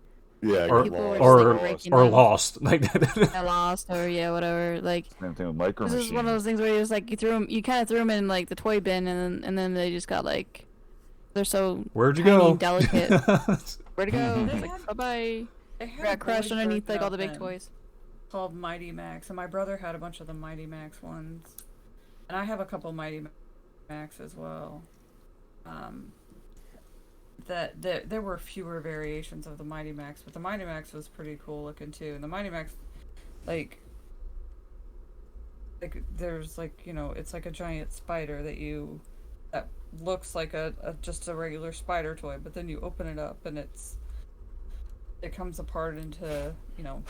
Yeah, Or- People were just or- like breaking or them. lost. Like Got lost or yeah, whatever. Like Same thing with Micro this is one of Machines. those things where you just like you kind of threw them in like the toy bin, and then they just got like they're so Where'd you tiny go? and delicate. Where'd it go? They It's like had- bye bye. They had Got a crushed boys underneath like version all the of big them toys. called Mighty Max, and my brother had a bunch of the Mighty Max ones, and I have a couple Mighty Max as well. There were fewer variations of the Mighty Max, but the Mighty Max was pretty cool looking too. And the Mighty Max, like there's like, you know, it's like a giant spider that looks like just a regular spider toy, but then you open it up and it comes apart into, you know,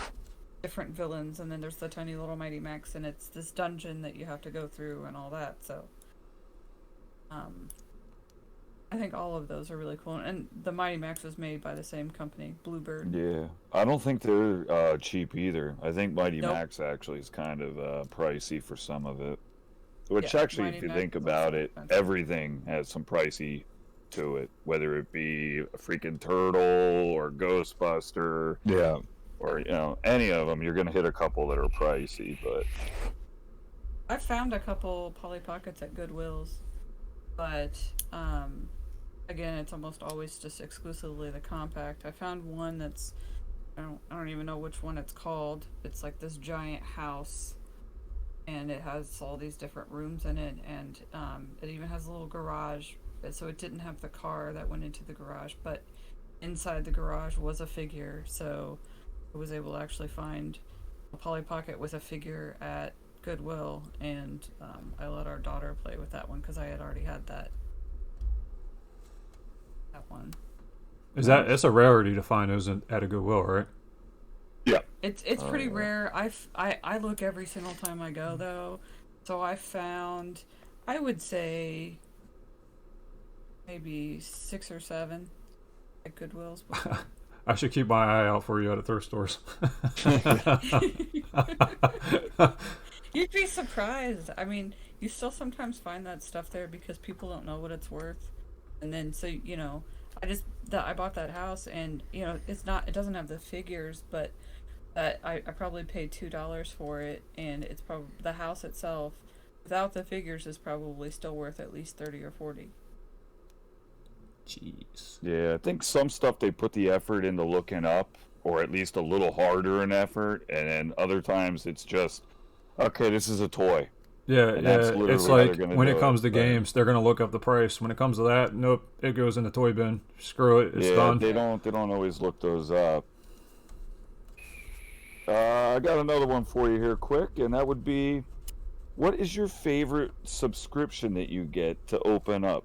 different villains, and then there's the tiny little Mighty Max, and it's this dungeon that you have to go through and all that. So I think all of those are really cool, and the Mighty Max was made by the same company, Bluebird. Yeah, I don't think they're cheap either. I think Mighty Nope. Max actually is kind of pricey for some of it. Which Yeah, actually, Mighty if you Max think is about also it, expensive. everything has some pricey to it. Whether it be a freaking turtle or Ghostbuster Yeah. or any of them, you're gonna hit a couple that are pricey. But I found a couple Polly Pockets at Goodwill's, but again, it's almost always just exclusively the compact. I found one that's I don't even know which one it's called. It's like this giant house, and it has all these different rooms in it, and it even has a little garage. So it didn't have the car that went into the garage, but inside the garage was a figure. So I was able to actually find a Polly Pocket with a figure at Goodwill, and I let our daughter play with that one because I had already had that one. It's a rarity to find those at a Goodwill, right? Yeah. It's pretty rare. I look every single time I go though, so I found, I would say, maybe 6 or 7 at Goodwill's before. I should keep my eye out for you at the thrift stores. You'd be surprised. I mean, you still sometimes find that stuff there because people don't know what it's worth, and then so I bought that house, and it doesn't have the figures, but I probably paid $2 for it, and it's probably the house itself without the figures is probably still worth at least 30 or 40. Jeez. yeah, I think some stuff they put the effort into looking up, or at least a little harder in effort, and then other times it's just, okay, this is a toy. Yeah, And that's literally it's how like they're gonna when do it comes it, to but- games, they're gonna look up the price. When it comes to that, nope, it goes in the toy bin. Screw it, it's Yeah, done. they don't always look those up. I got another one for you here quick, and that would be, what is your favorite subscription that you get to open up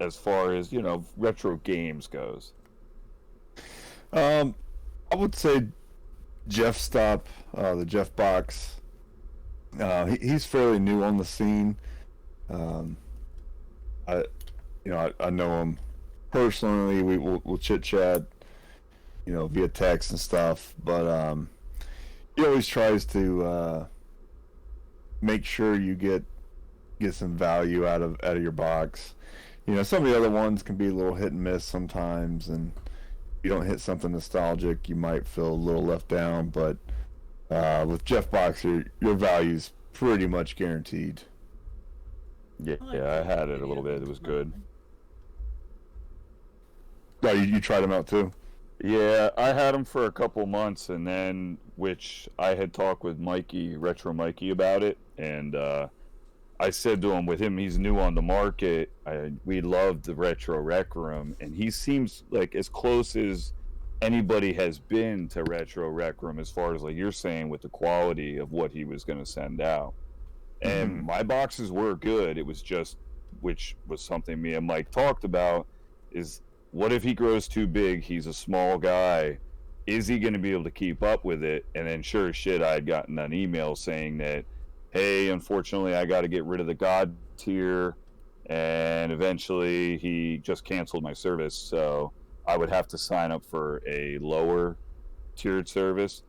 as far as, retro games goes? I would say Jeff Stop, the Jeff Box. He's fairly new on the scene. I know him personally. We'll chit chat, via text and stuff. But he always tries to make sure you get some value out of your box. Some of the other ones can be a little hit and miss sometimes, and if you don't hit something nostalgic, you might feel a little left down. But with Jeff Box, your value's pretty much guaranteed. Yeah, I like I that had it a video. little bit. It was good. Oh, you tried them out too? Yeah, I had them for a couple months, and then, which I had talked with Mikey, Retro Mikey, about it, and I said to him, with him, he's new on the market, we love the Retro Rec Room, and he seems like as close as anybody has been to Retro Rec Room as far as, like you're saying, with the quality of what he was going to send out. And my boxes were good. It was just, which was something me and Mike talked about, is what if he grows too big? He's a small guy. Is he going to be able to keep up with it? And then sure as shit, I had gotten an email saying that, hey, unfortunately, I got to get rid of the God tier. And eventually he just canceled my service. So I would have to sign up for a lower tiered service.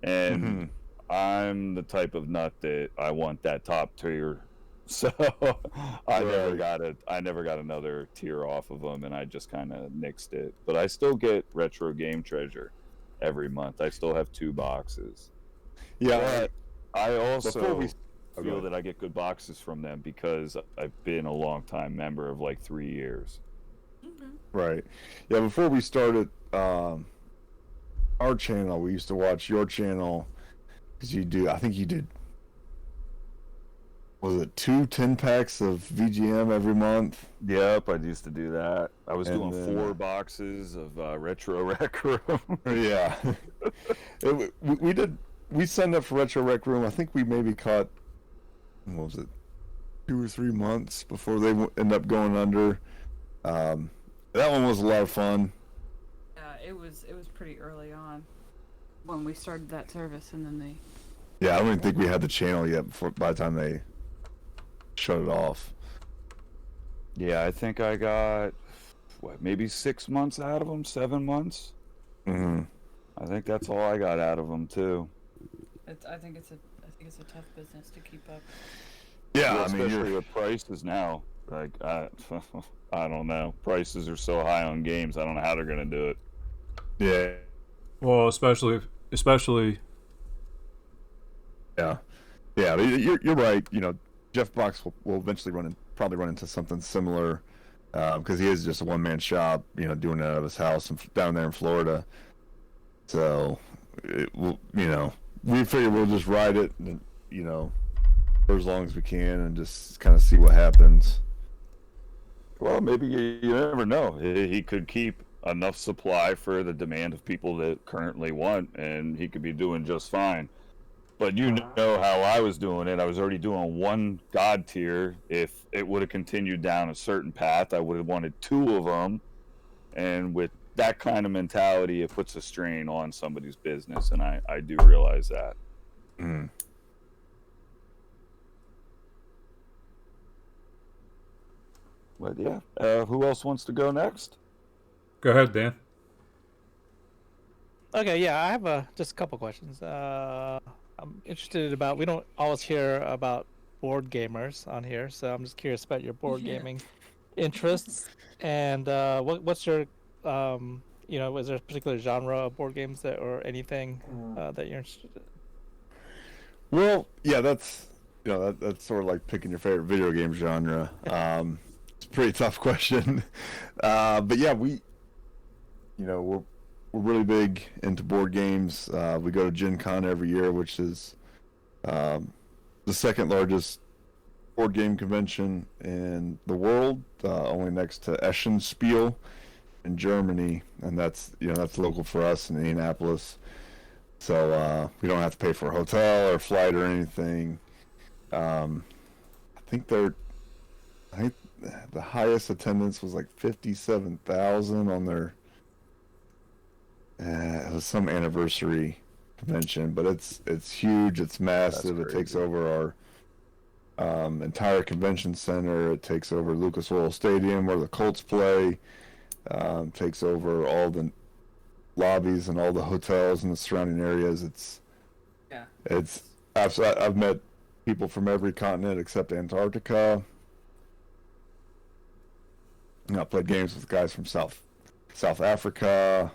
And I'm the type of nut that I want that top tier. So I never got another tier off of them, and I just kind of nixed it. But I still get Retro Game Treasure every month. I still have 2 boxes. Yeah. But I also Before we- feel that I get good boxes from them because I've been a long time member of like 3 years. Right. Yeah, before we started our channel, we used to watch your channel because I think you did, was it 2 10-packs of VGM every month? Yep, I used to do that. I was And doing then, 4 boxes of Retro Rec Room. Yeah. We signed up for Retro Rec Room. I think we maybe caught, what was it, 2 or 3 months before they end up going under. That one was a lot of fun. Yeah, it was pretty early on when we started that service, and then they. Yeah, I don't even think we had the channel yet by the time they shut it off. Yeah, I think I got what, maybe 6 months out of them, 7 months. Mm-hmm. I think that's all I got out of them too. I think it's a tough business to keep up. Yeah, Well, I mean, especially with prices now. Like I don't know. Prices are so high on games. I don't know how they're gonna do it. yeah, Well, especially yeah. I mean, you're right. You know, Jeff Box will eventually probably run into something similar, because he is just a one-man shop. You know, doing it out of his house down there in Florida. So, we figure we'll just ride it, and, for as long as we can, and just kind of see what happens. Well, maybe you never know. He could keep enough supply for the demand of people that currently want, and he could be doing just fine. But you know how I was doing it. I was already doing one god tier. If it would have continued down a certain path, I would have wanted 2 of them. And with that kind of mentality, it puts a strain on somebody's business, and I do realize that. Mm. But yeah, who else wants to go next? go ahead, Dan. Okay, yeah, I have just a couple questions. I'm interested about. We don't always hear about board gamers on here, so I'm just curious about your board gaming interests. And what's your is there a particular genre of board games that or anything that you're interested in? Well, yeah, that's that's sort of like picking your favorite video game genre. It's a pretty tough question, but yeah, we're really big into board games. We go to Gen Con every year, which is the second largest board game convention in the world, only next to Eschenspiel in Germany, and that's local for us in Indianapolis. So we don't have to pay for a hotel or flight or anything. I think the highest attendance was like 57,000 on their. It was some anniversary convention, but it's huge. It's massive. It takes over our entire convention center. It takes over Lucas Oil Stadium where the Colts play. Takes over all the lobbies and all the hotels in the surrounding areas. It's I've met people from every continent except Antarctica. I played games with guys from South Africa,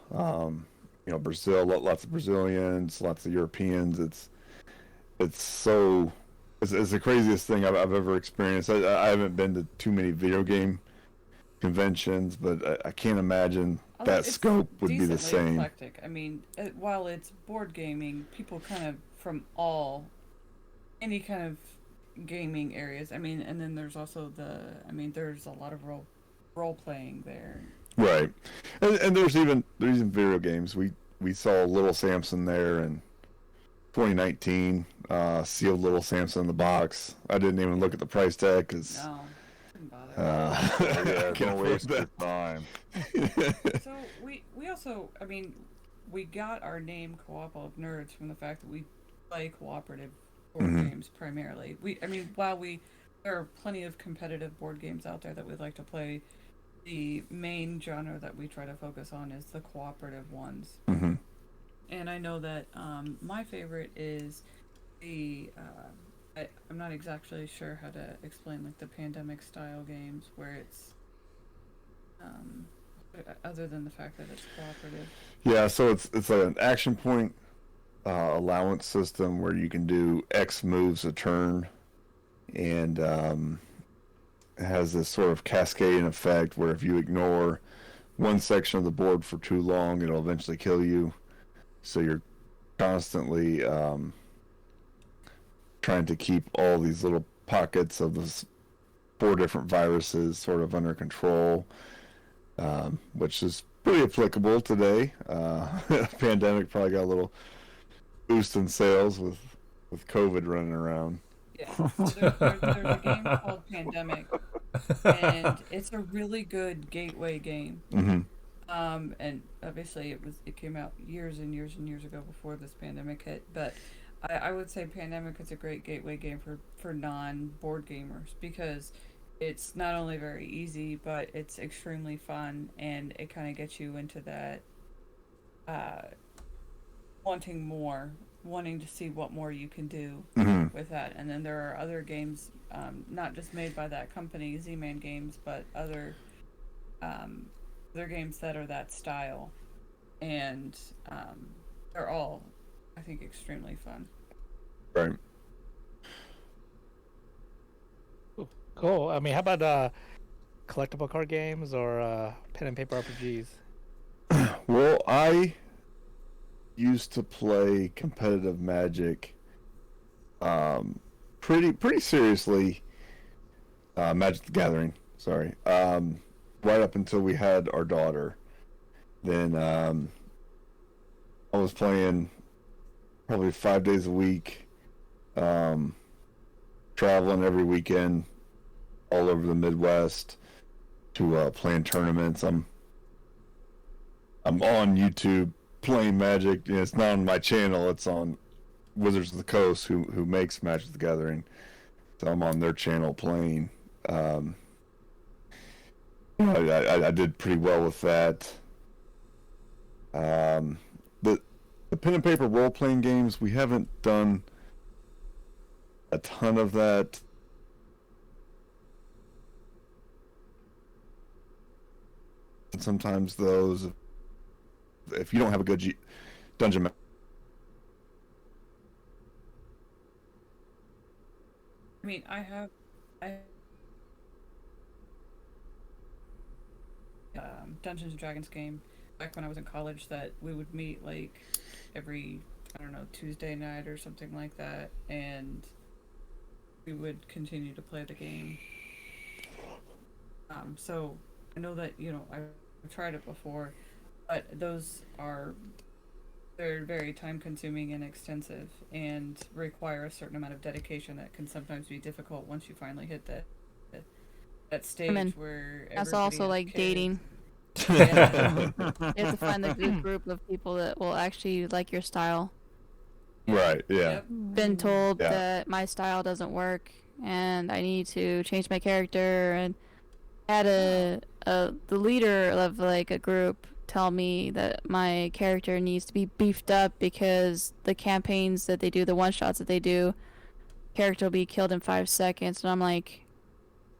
Brazil, lots of Brazilians, lots of Europeans. It's the craziest thing I've ever experienced. I haven't been to too many video game conventions, but I can't imagine that scope would be the same. Eclectic. I mean, while it's board gaming, people kind of from any kind of gaming areas. I mean, and then there's also there's a lot of role playing there. Right, and there's even video games. We saw Little Samson there in 2019. Sealed Little Samson in the box. I didn't even look at the price tag because. No. Yeah, don't waste your time. So we also, we got our name Co-Ople of Nerds from the fact that we play cooperative board games primarily. While there are plenty of competitive board games out there that we'd like to play, the main genre that we try to focus on is the cooperative ones. Mm-hmm. And I know that my favorite is the I'm not exactly sure how to explain like the pandemic style games where it's other than the fact that it's cooperative. Yeah, so it's an action point allowance system where you can do X moves a turn, and it has this sort of cascading effect where if you ignore one section of the board for too long, it'll eventually kill you. So you're constantly trying to keep all these little pockets of the 4 different viruses sort of under control, which is pretty applicable today. Pandemic probably got a little boost in sales with COVID running around. Yeah, so there's a game called Pandemic, and it's a really good gateway game. Mm-hmm. And obviously it came out years and years and years ago before this pandemic hit, but I would say Pandemic is a great gateway game for non-board gamers because it's not only very easy, but it's extremely fun, and it kind of gets you into that wanting more, wanting to see what more you can do with that. And then there are other games, not just made by that company, Z-Man Games, but other games that are that style, and they're all, I think, extremely fun. Right. Cool. I mean, how about collectible card games or pen and paper RPGs? Well, I used to play competitive Magic pretty seriously. Magic the Gathering, sorry. Right up until we had our daughter. Then I was playing probably 5 days a week, traveling every weekend all over the Midwest to playing tournaments. I'm on YouTube playing Magic. You know, it's not on my channel. It's on Wizards of the Coast, who makes Magic the Gathering. So I'm on their channel playing. I did pretty well with that. The pen and paper role playing games, we haven't done a ton of that. And sometimes those, if you don't have a good dungeon master. I mean, I Dungeons and Dragons game back when I was in college that we would meet like every, I don't know, Tuesday night or something like that, and we would continue to play the game. So I know that, you know, I've tried it before, but they're very time consuming and extensive and require a certain amount of dedication that can sometimes be difficult once you finally hit that stage where that's also like kids. dating. Yeah. You have to find the good group of people that will actually like your style. Right, yeah. Yep. Been told Yeah. that my style doesn't work and I need to change my character, and had the leader of like a group tell me that my character needs to be beefed up because the campaigns that they do, the one shots that they do, character will be killed in 5 seconds, and I'm like,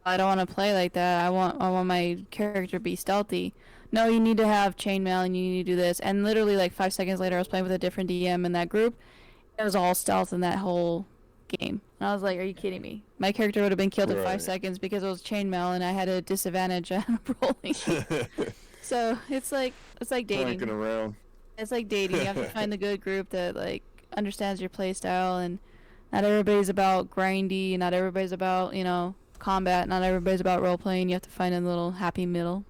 I don't want to play like that. I want my character to be stealthy. No, you need to have chainmail and you need to do this. And literally like 5 seconds later, I was playing with a different DM in that group. It was all stealth in that whole game. And I was like, are you kidding me? My character would have been killed in 5 Right. seconds because it was chainmail and I had a disadvantage on rolling. So it's like dating. Flanking around. It's like dating. You have to find the good group that like understands your play style, and not everybody's about grindy, not everybody's about, you know, combat, not everybody's about role playing. You have to find a little happy middle.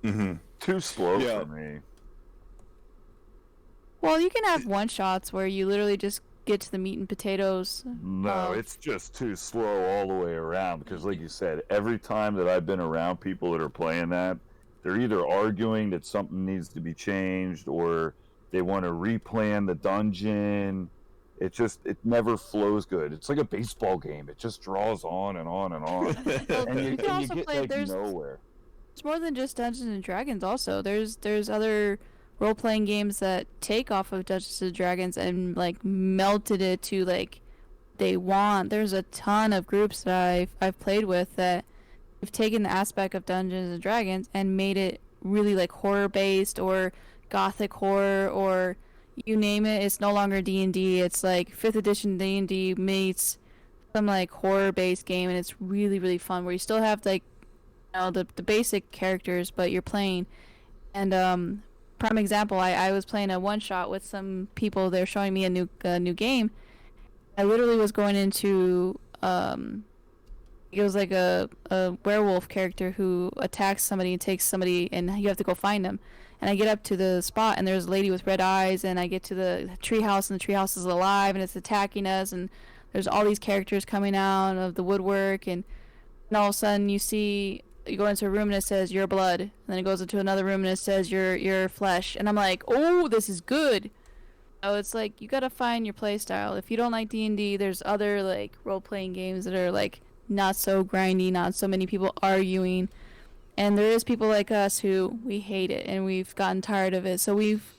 Mm-hmm. Too slow Yeah. for me. Well, you can have one shots where you literally just get to the meat and potatoes. No, it's just too slow all the way around, because like you said, every time that I've been around people that are playing that, they're either arguing that something needs to be changed or they want to replan the dungeon. It never flows good. It's like a baseball game. It just draws on and on and on. Well, and you you can also get play. like There's nowhere. more than just Dungeons and Dragons. Also, there's other role playing games that take off of Dungeons and Dragons and like melted it to like they want. There's a ton of groups that I've played with that have taken the aspect of Dungeons and Dragons and made it really like horror based or gothic horror, or you name it. It's no longer D&D. It's like 5th edition D&D meets some like horror based game, and it's really, really fun where you still have like, you know, the basic characters, but you're playing. And prime example, I was playing a one shot with some people. They're showing me a new game. I literally was going into it was like a werewolf character who attacks somebody and takes somebody, and you have to go find them. And I get up to the spot, and there's a lady with red eyes, and I get to the treehouse, and the treehouse is alive, and it's attacking us, and there's all these characters coming out of the woodwork, and all of a sudden you go into a room and it says your blood, and then it goes into another room and it says your flesh, and I'm like, oh, this is good. So it's like you gotta find your play style. If you don't like D&D, there's other like role playing games that are like not so grindy, not so many people arguing. And there is people like us who we hate it and we've gotten tired of it. So we've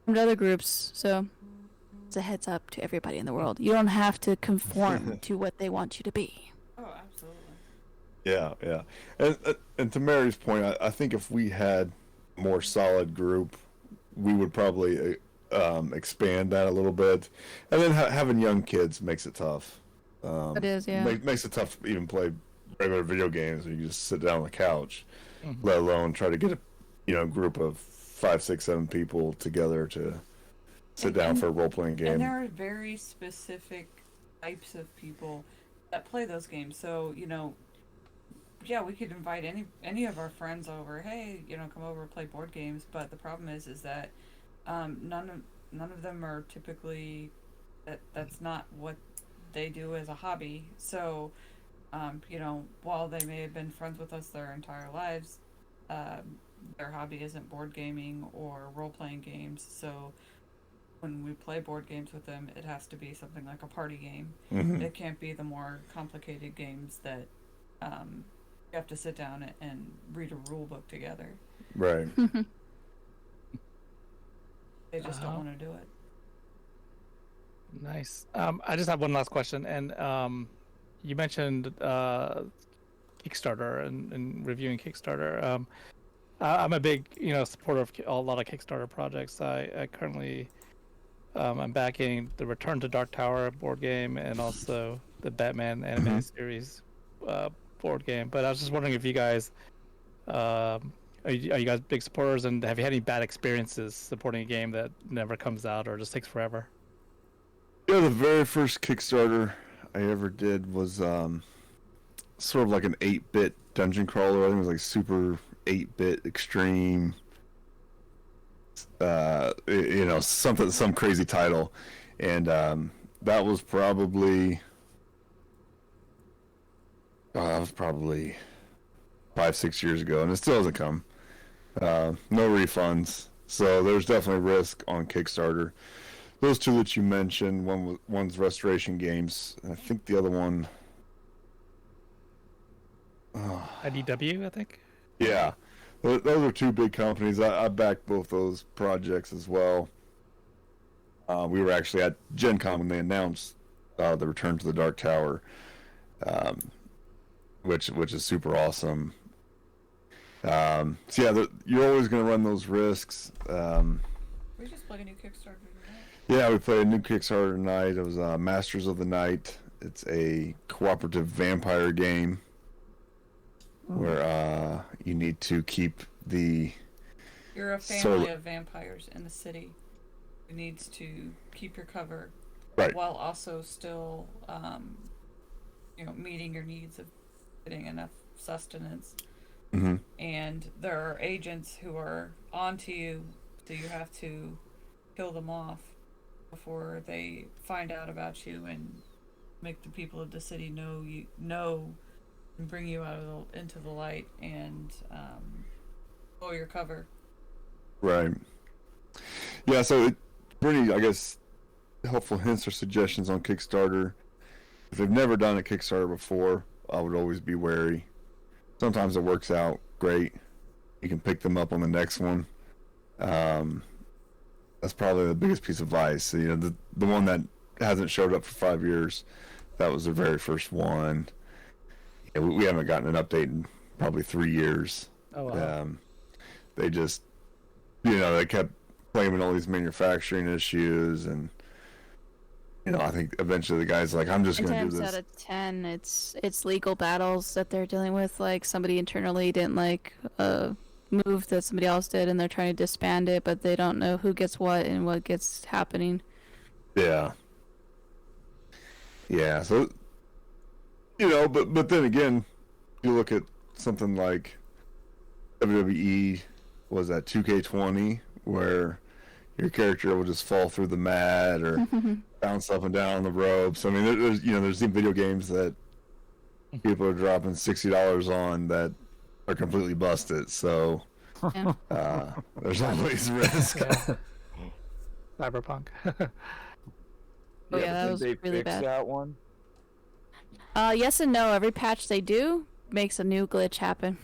formed other groups. So it's a heads up to everybody in the world. You don't have to conform to what they want you to be. Oh, absolutely. Yeah. And to Mary's point, I think if we had a more solid group, we would probably expand that a little bit. And then having young kids makes it tough. It is, yeah. Makes it tough to even play regular video games when you just sit down on the couch, let alone try to get a group of 5, 6, 7 people together to sit down for a role-playing game. And there are very specific types of people that play those games. So, yeah, we could invite any of our friends over. Hey, come over and play board games. But the problem is that none of them are typically that's not what they do as a hobby. So, while they may have been friends with us their entire lives, their hobby isn't board gaming or role-playing games. So when we play board games with them, it has to be something like a party game. Mm-hmm. It can't be the more complicated games that you have to sit down and read a rule book together. Right. They just don't want to do it. Nice. I just have one last question, and you mentioned Kickstarter and reviewing Kickstarter. I'm a big supporter of a lot of Kickstarter projects. I currently I'm backing the Return to Dark Tower board game and also the Batman animated series board game. But I was just wondering if you guys are you guys big supporters, and have you had any bad experiences supporting a game that never comes out or just takes forever? Yeah, the very first Kickstarter I ever did was sort of like an 8-bit dungeon crawler. I think it was like super 8-bit extreme, some crazy title, and that was probably 5-6 years ago, and it still hasn't come. No refunds, so there's definitely risk on Kickstarter. Those two that you mentioned, one's Restoration Games, and I think the other one, IDW, I think. Yeah, those are two big companies. I backed both those projects as well. We were actually at Gen Con when they announced the Return to the Dark Tower, which is super awesome. So yeah, you're always going to run those risks. We just played a new Kickstarter tonight. Yeah, we played a new Kickstarter tonight. It was Masters of the Night. It's a cooperative vampire game where you need to keep the... You're a family of vampires in the city who needs to keep your cover, right, while also still, meeting your needs of getting enough sustenance. Mm-hmm. And there are agents who are onto you, so you have to kill them off before they find out about you and make the people of the city know and bring you into the light and blow your cover. Right. Yeah, so pretty, I guess, helpful hints or suggestions on Kickstarter. If they've never done a Kickstarter before, I would always be wary. Sometimes it works out great. You can pick them up on the next one. That's probably the biggest piece of advice. The one that hasn't showed up for 5 years, that was their very first one. Yeah, we haven't gotten an update in probably 3 years. Oh, wow. They just, they kept claiming all these manufacturing issues, and I think eventually the guy's like, I'm just going to do this. 9 times out of 10, it's legal battles that they're dealing with. Like somebody internally didn't like a move that somebody else did, and they're trying to disband it, but they don't know who gets what and what gets happening. Yeah. Yeah. So, but then again, you look at something like WWE was that 2K20, where your character will just fall through the mat or bounce up and down the ropes. I mean, there's some video games that people are dropping $60 on that are completely busted. So there's always risk. Cyberpunk. Oh yeah, that was they really fix bad. that one? Yes and no. Every patch they do makes a new glitch happen.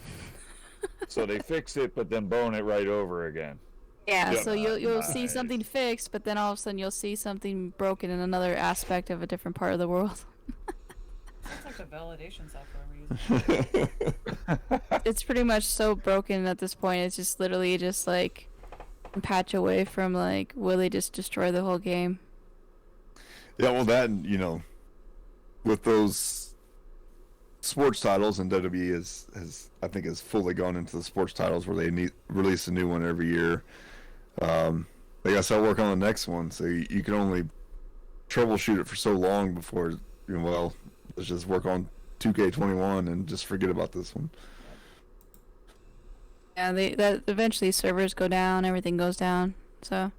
So they fix it, but then bone it right over again. Yeah, Yep. so you'll see Nice. something fixed, but then all of a sudden you'll see something broken in another aspect of a different part of the world. It's like the validation software we're using. It's pretty much so broken at this point. It's just literally just like a patch away from like, will they just destroy the whole game? Yeah, well, that, with those sports titles, and WWE I think has fully gone into the sports titles where they release a new one every year. They got to start working on the next one, so you can only troubleshoot it for so long before, well, let's just work on 2K21 and just forget about this one. Yeah, that eventually servers go down, everything goes down. So,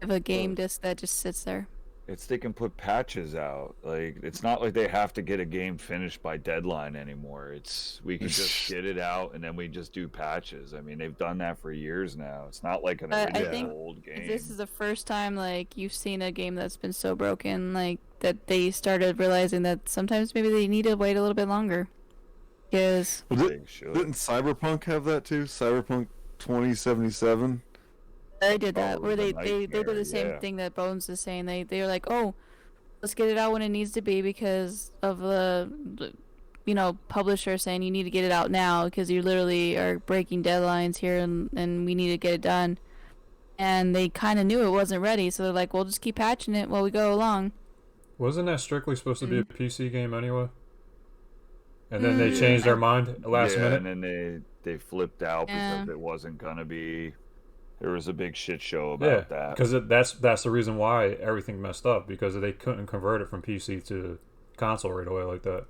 you have a game disc that just sits there. It's they can put patches out. Like, it's not like they have to get a game finished by deadline anymore. We can just get it out and then we just do patches. I mean, they've done that for years now. It's not like an I original think old game. this is the first time like you've seen a game that's been so broken, like that they started realizing that sometimes maybe they need to wait a little bit longer. Because They should. Didn't Cyberpunk have that too? Cyberpunk 2077? they did that, Oh, where the they did the nightmare, same yeah. thing that Bones is saying. They were like, oh, let's get it out when it needs to be because of the publisher saying you need to get it out now because you literally are breaking deadlines here and we need to get it done. And they kind of knew it wasn't ready, so they're like, we'll just keep patching it while we go along. Wasn't that strictly supposed to be a PC game anyway? And then they changed their mind last minute? And then they flipped out because it wasn't going to be... There was a big shit show about that. Because that's the reason why everything messed up, because they couldn't convert it from PC to console right away like that.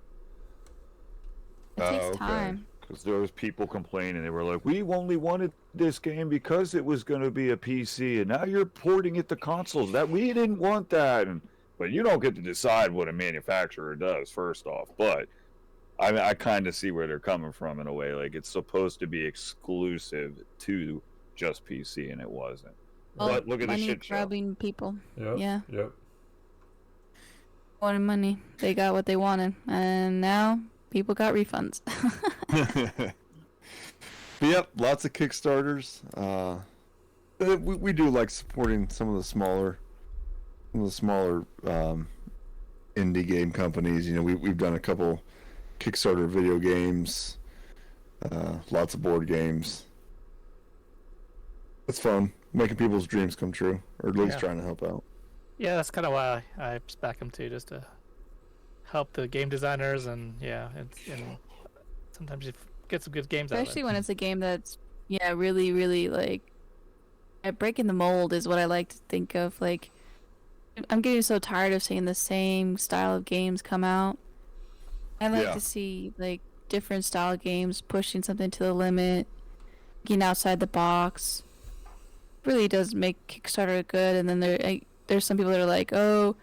It takes time. Because there was people complaining. They were like, we only wanted this game because it was going to be a PC, and now you're porting it to consoles. That we didn't want that. But you don't get to decide what a manufacturer does, first off. But I kind of see where they're coming from in a way. Like, it's supposed to be exclusive to just PC, and it wasn't. Well, But look at the money shit show. grabbing people. Yep. Yeah. Yep. Wanted money. They got what they wanted, and now people got refunds. But yep, lots of Kickstarters. We do like supporting some of the smaller indie game companies. We've done a couple Kickstarter video games, lots of board games. It's fun, making people's dreams come true, or at least trying to help out. Yeah, that's kind of why I back them too, just to help the game designers, and sometimes you get some good games out of it. Especially when it's a game that's really, really like breaking the mold is what I like to think of. Like, I'm getting so tired of seeing the same style of games come out. I like to see like different style games pushing something to the limit, getting outside the box. Really does make Kickstarter good. And then there's some people that are like, oh,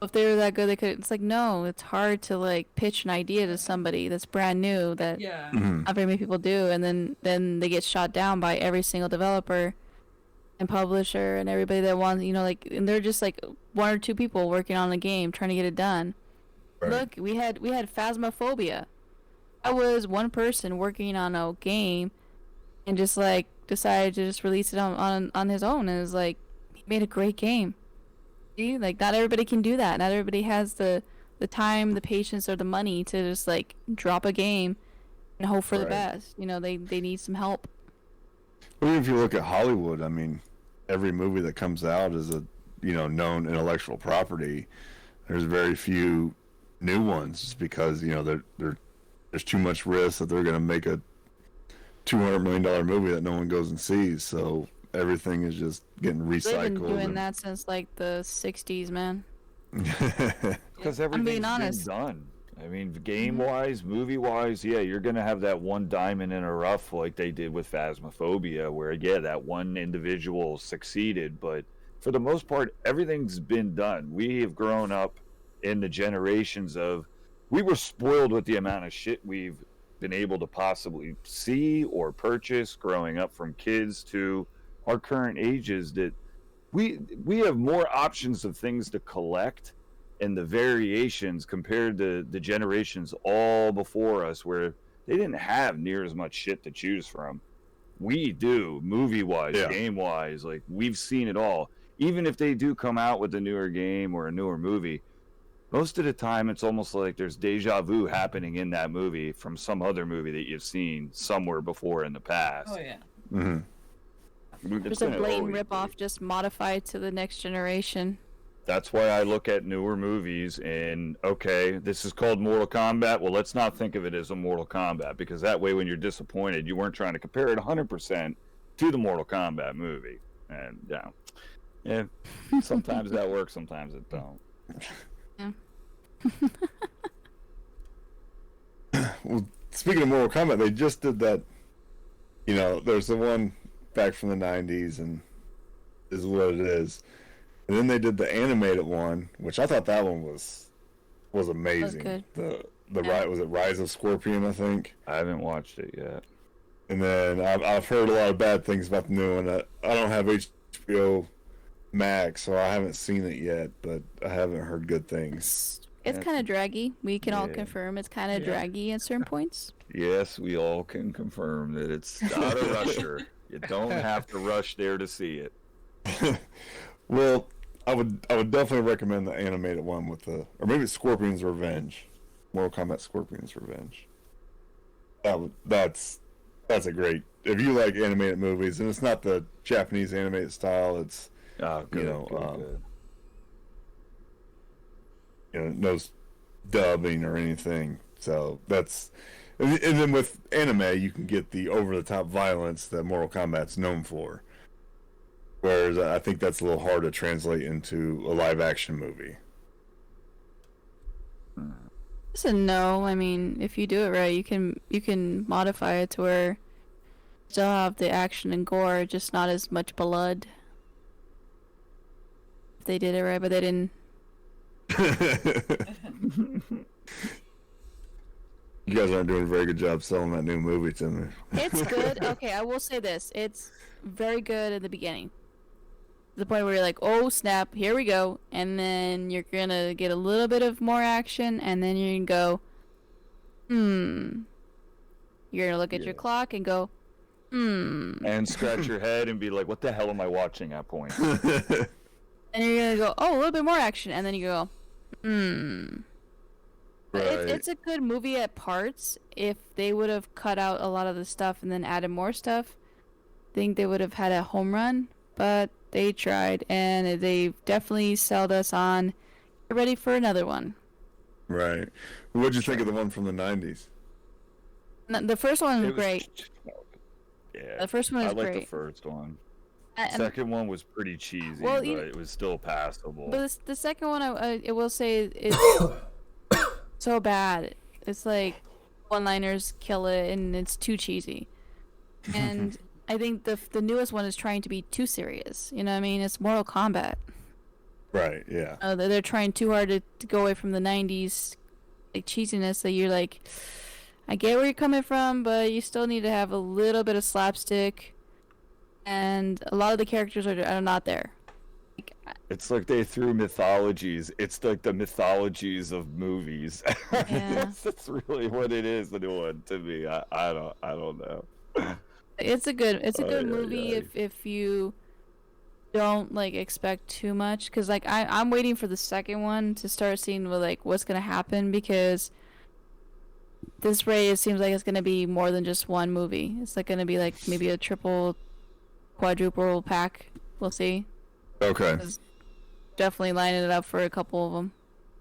if they were that good, they could. It's like, no, it's hard to like pitch an idea to somebody that's brand new that not very many people do, and then they get shot down by every single developer and publisher and everybody that wants, and they're just like one or two people working on a game trying to get it done. Right. Look, we had Phasmophobia. I was one person working on a game and just like decided to just release it on his own, and it was like he made a great game. See? Like, not everybody can do that. Not everybody has the time, the patience, or the money to just like drop a game and hope for the best. They need some help. Well, even if you look at Hollywood, I mean, every movie that comes out is a known intellectual property. There's very few new ones, just because there's too much risk that they're going to make a $200 million movie that no one goes and sees. So everything is just getting recycled. They've been doing that since like the 60s, man. Because everything's been done. I mean, game-wise, movie-wise, you're going to have that one diamond in a rough like they did with Phasmophobia, where, that one individual succeeded. But for the most part, everything's been done. We have grown up in the generations of... We were spoiled with the amount of shit we've been able to possibly see or purchase growing up, from kids to our current ages, that we have more options of things to collect and the variations compared to the generations all before us, where they didn't have near as much shit to choose from. We do, movie-wise, game-wise. Like, we've seen it all. Even if they do come out with a newer game or a newer movie, most of the time it's almost like there's deja vu happening in that movie from some other movie that you've seen somewhere before in the past. Oh yeah. Mm-hmm. There's a blatant ripoff just modified to the next generation. That's why I look at newer movies and, okay, this is called Mortal Kombat. Well, let's not think of it as a Mortal Kombat, because that way when you're disappointed, you weren't trying to compare it 100% to the Mortal Kombat movie. And, yeah, sometimes that works, sometimes it don't. Yeah. Well, speaking of Mortal Kombat, they just did that. You know, there's the one back from the 90s, and is what it is. And then they did the animated one, which I thought that one was amazing. Good. Was it Rise of Scorpion, I think? I haven't watched it yet. And then I've heard a lot of bad things about the new one. I don't have HBO Max, so I haven't seen it yet, but I haven't heard good things. It's kind of draggy. We can all confirm it's kind of draggy at certain points. Yes, we all can confirm that it's not a rusher. You don't have to rush there to see it. Well, I would definitely recommend the animated one with or maybe it's Scorpion's Revenge, Mortal Kombat Scorpion's Revenge. That's a great, if you like animated movies, and it's not the Japanese animated style. It's Good. No dubbing or anything. So that's, and then with anime, you can get the over the top violence that Mortal Kombat's known for. Whereas I think that's a little hard to translate into a live action movie. Yes and no. I mean, if you do it right, you can modify it to where you still have the action and gore, just not as much blood. If they did it right, but they didn't. You guys aren't doing a very good job selling that new movie to me. It's good. Okay, I will say this. It's very good at the beginning. The point where you're like, oh snap, here we go, and then you're gonna get a little bit of more action, and then you're gonna go, You're gonna look at your clock and go, and scratch your head and be like, what the hell am I watching at point? And you're gonna go, oh, a little bit more action, and then you go, Right. It's a good movie at parts. If they would have cut out a lot of the stuff and then added more stuff, I think they would have had a home run. But they tried, and they've definitely sold us on, get ready for another one. Right. What'd you think of the one from the 90s? The first one was great. Yeah. The first one is I like great. the first one. And- Second one was pretty cheesy, Well, but it was still passable. But the second one, I will say, is so bad. It's like one-liners kill it, and it's too cheesy. And I think the newest one is trying to be too serious. You know what I mean? It's Mortal Kombat. Right, yeah. They're trying too hard to go away from the 90s like cheesiness that you're like, I get where you're coming from, but you still need to have a little bit of slapstick. And a lot of the characters are not there. It's like they threw mythologies. It's like the mythologies of movies. Yeah. That's really what it is, the new one, to me. I don't know. It's a good movie yeah. if you don't like expect too much, because like I'm waiting for the second one to start seeing what's gonna happen, because this way it seems like it's gonna be more than just one movie. It's like gonna be like maybe a triple, quadruple pack. We'll see. Okay. Definitely lining it up for a couple of them.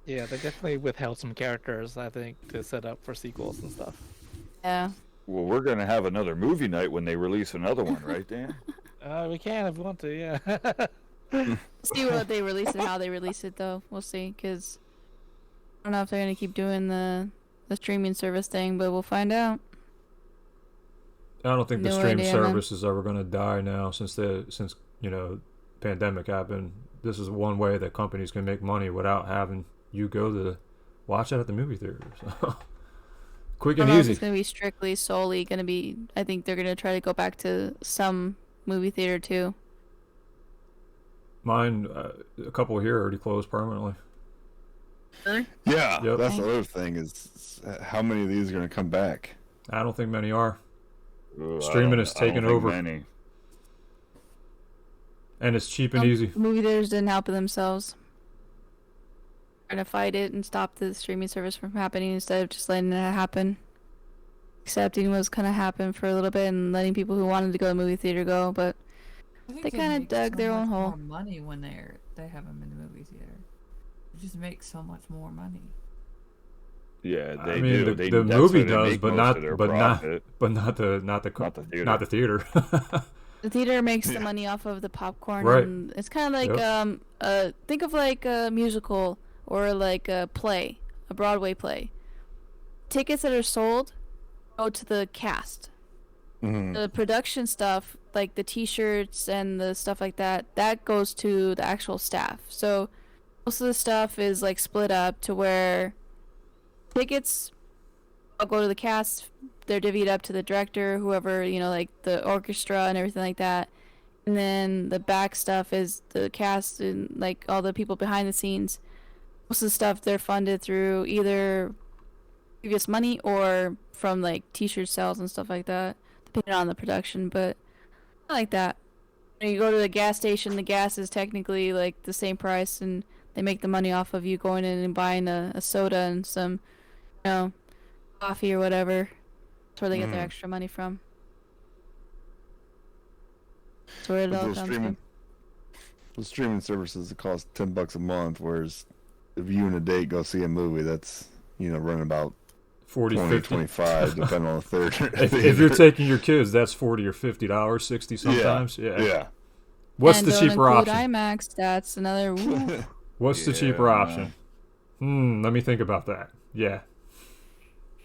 Yeah, they definitely withheld some characters, I think, to set up for sequels and stuff. Yeah. Well, we're going to have another movie night when they release another one, right, Dan? We can if we want to, yeah. We'll see what they release and how they release it, though. We'll see, because I don't know if they're going to keep doing the streaming service thing, but we'll find out. I don't think the No stream idea, service is ever going to die now, since pandemic happened. This is one way that companies can make money without having you go to watch it at the movie theater. So quick I and don't know if easy. it's going to be strictly solely going to be, I think they're going to try to go back to some movie theater too. Mine, a couple here already closed permanently. Really? Yeah, Yep. that's the other thing is how many of these are going to come back? I don't think many are. Ooh, Streaming is taking I don't think over. many. And it's cheap and easy. Movie theaters didn't help themselves. Trying to fight it and stop the streaming service from happening instead of just letting it happen. Accepting what's gonna happen for a little bit and letting people who wanted to go to the movie theater go, but I think they kind of make dug so their own much hole. more money when they have them in the movie theater. They just make so much more money. Yeah, they I mean, do. the That's movie where they does, make but most not, of their but profit. not the theater. The theater makes the money off of the popcorn, Right. and it's kind of like think of like a musical or like a play, a Broadway play. Tickets that are sold go to the cast. Mhm. The production stuff, like the T-shirts and the stuff like that, that goes to the actual staff. So most of the stuff is like split up to where tickets all go to the cast. They're divvied up to the director, whoever, like the orchestra and everything like that. And then the back stuff is the cast and like all the people behind the scenes. Most of the stuff they're funded through either previous money or from like T-shirt sales and stuff like that, depending on the production. But I like that. When you go to the gas station, the gas is technically like the same price, and they make the money off of you going in and buying a soda and some, coffee or whatever. That's where they get their extra money from. That's where it But all the comes streaming, from. the streaming services that cost $10 a month, whereas if you and a date go see a movie, that's running about 40, 20, 50. 25, depending on the third. If you're taking your kids, that's $40 or $50, 60 sometimes. Yeah. What's And the don't cheaper include option? IMAX, that's another. Woo. What's the cheaper Yeah. option? Let me think about that. Yeah.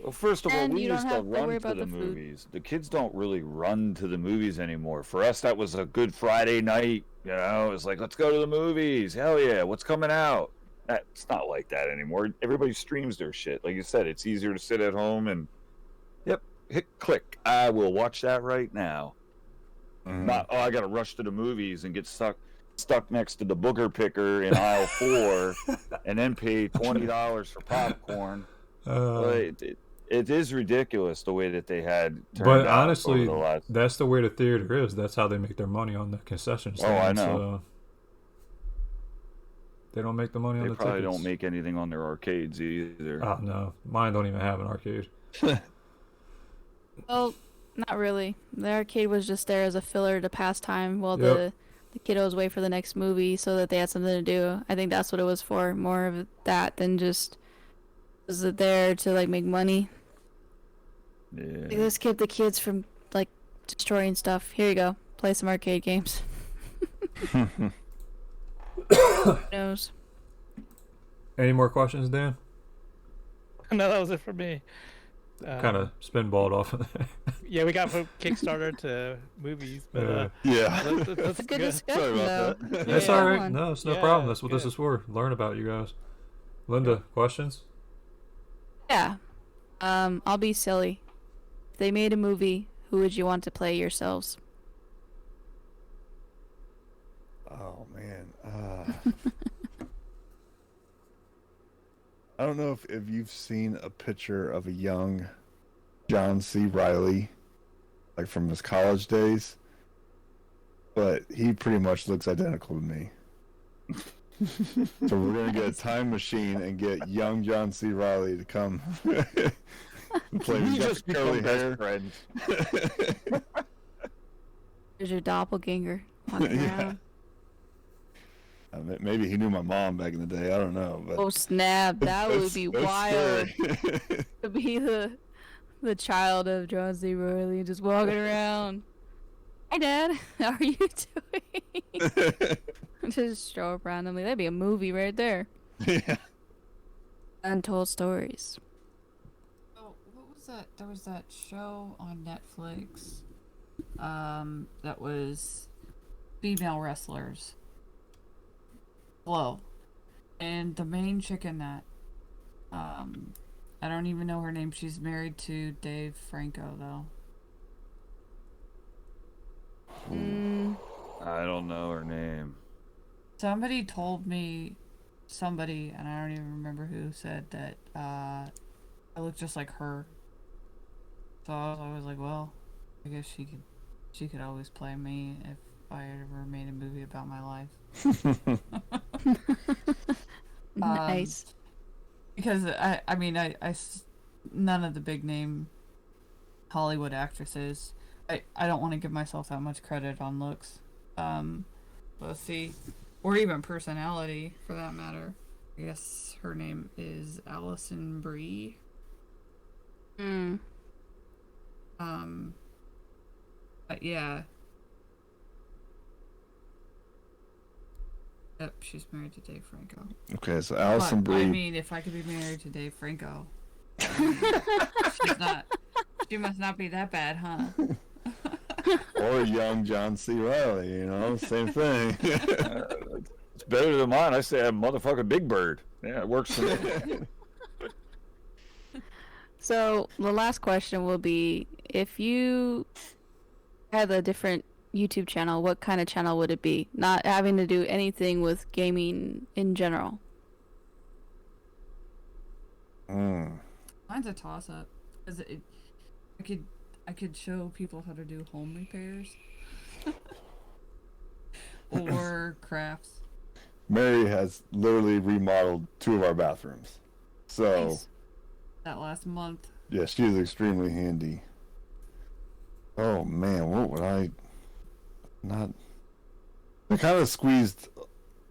Well, first of all, And we you don't used to have to run worry to about the the food. movies. The kids don't really run to the movies anymore. For us, that was a good Friday night. It was like, let's go to the movies. Hell yeah, what's coming out? It's not like that anymore. Everybody streams their shit. Like you said, it's easier to sit at home and, hit click. I will watch that right now. Not, I got to rush to the movies and get stuck next to the booger picker in aisle 4 and then pay $20 for popcorn. It is ridiculous the way that they had turned But out honestly, over the last... that's the way the theater is. That's how they make their money on the concession stand. Oh, I know. So they don't make the money on They the probably tickets. don't make anything on their arcades either. Oh, no. Mine don't even have an arcade. Well, not really. The arcade was just there as a filler to pass time while Yep. the kiddos wait for the next movie so that they had something to do. I think that's what it was for. More of that than just was it there to like make money. Like, Yeah. let's keep the kids from like destroying stuff. Here you go. Play some arcade games. Who knows? Any more questions, Dan? No, that was it for me. Kind of spinballed off of that. Yeah, we got from Kickstarter to movies, but Yeah. It's a good discussion Sorry though. about that. That's Yeah. all Come right. on. No, it's no Yeah, problem. That's what this good. is for. Learn about you guys. Linda, questions? Yeah. I'll be silly. If they made a movie, who would you want to play yourselves? Oh man. I don't know if you've seen a picture of a young John C. Riley, like from his college days, but he pretty much looks identical to me. So we're gonna get a time machine and get young John C. Riley to come play. We He's got just the curly become hair. best friends. There's your doppelganger walking Yeah. around. Maybe he knew my mom back in the day. I don't know, but Oh snap! That would be that's wild. scary. To be the child of John C. Reilly just walking around. Hi, Dad. How are you doing? Just show up randomly. That'd be a movie right there. Yeah. Untold stories. Oh, what was that? There was that show on Netflix. That was female wrestlers. Hello. And the main chick in that, I don't even know her name. She's married to Dave Franco, though. Mm, I don't know her name. Somebody told me somebody, and I don't even remember who, said that I look just like her. So I was always like, well, I guess she could always play me if I ever made a movie about my life. Nice. Because I mean, none of the big name Hollywood actresses. I don't want to give myself that much credit on looks. Let's see, or even personality for that matter. I guess her name is Allison Brie. Mm. But yeah. Yep, she's married to Dave Franco. Okay, so Allison But, Brie. I mean, if I could be married to Dave Franco, she's not. She must not be that bad, huh? Or young John C. Reilly, same thing. It's better than mine. I say I'm motherfucking Big Bird. Yeah, it works for me. So the last question will be, if you had a different YouTube channel, what kind of channel would it be? Not having to do anything with gaming in general. Mine's a toss-up, because I could show people how to do home repairs or crafts. Mary has literally remodeled 2 of our bathrooms. So, Nice. That last month. yeah, she is extremely handy. Oh, man, what would I not... I kind of squeezed,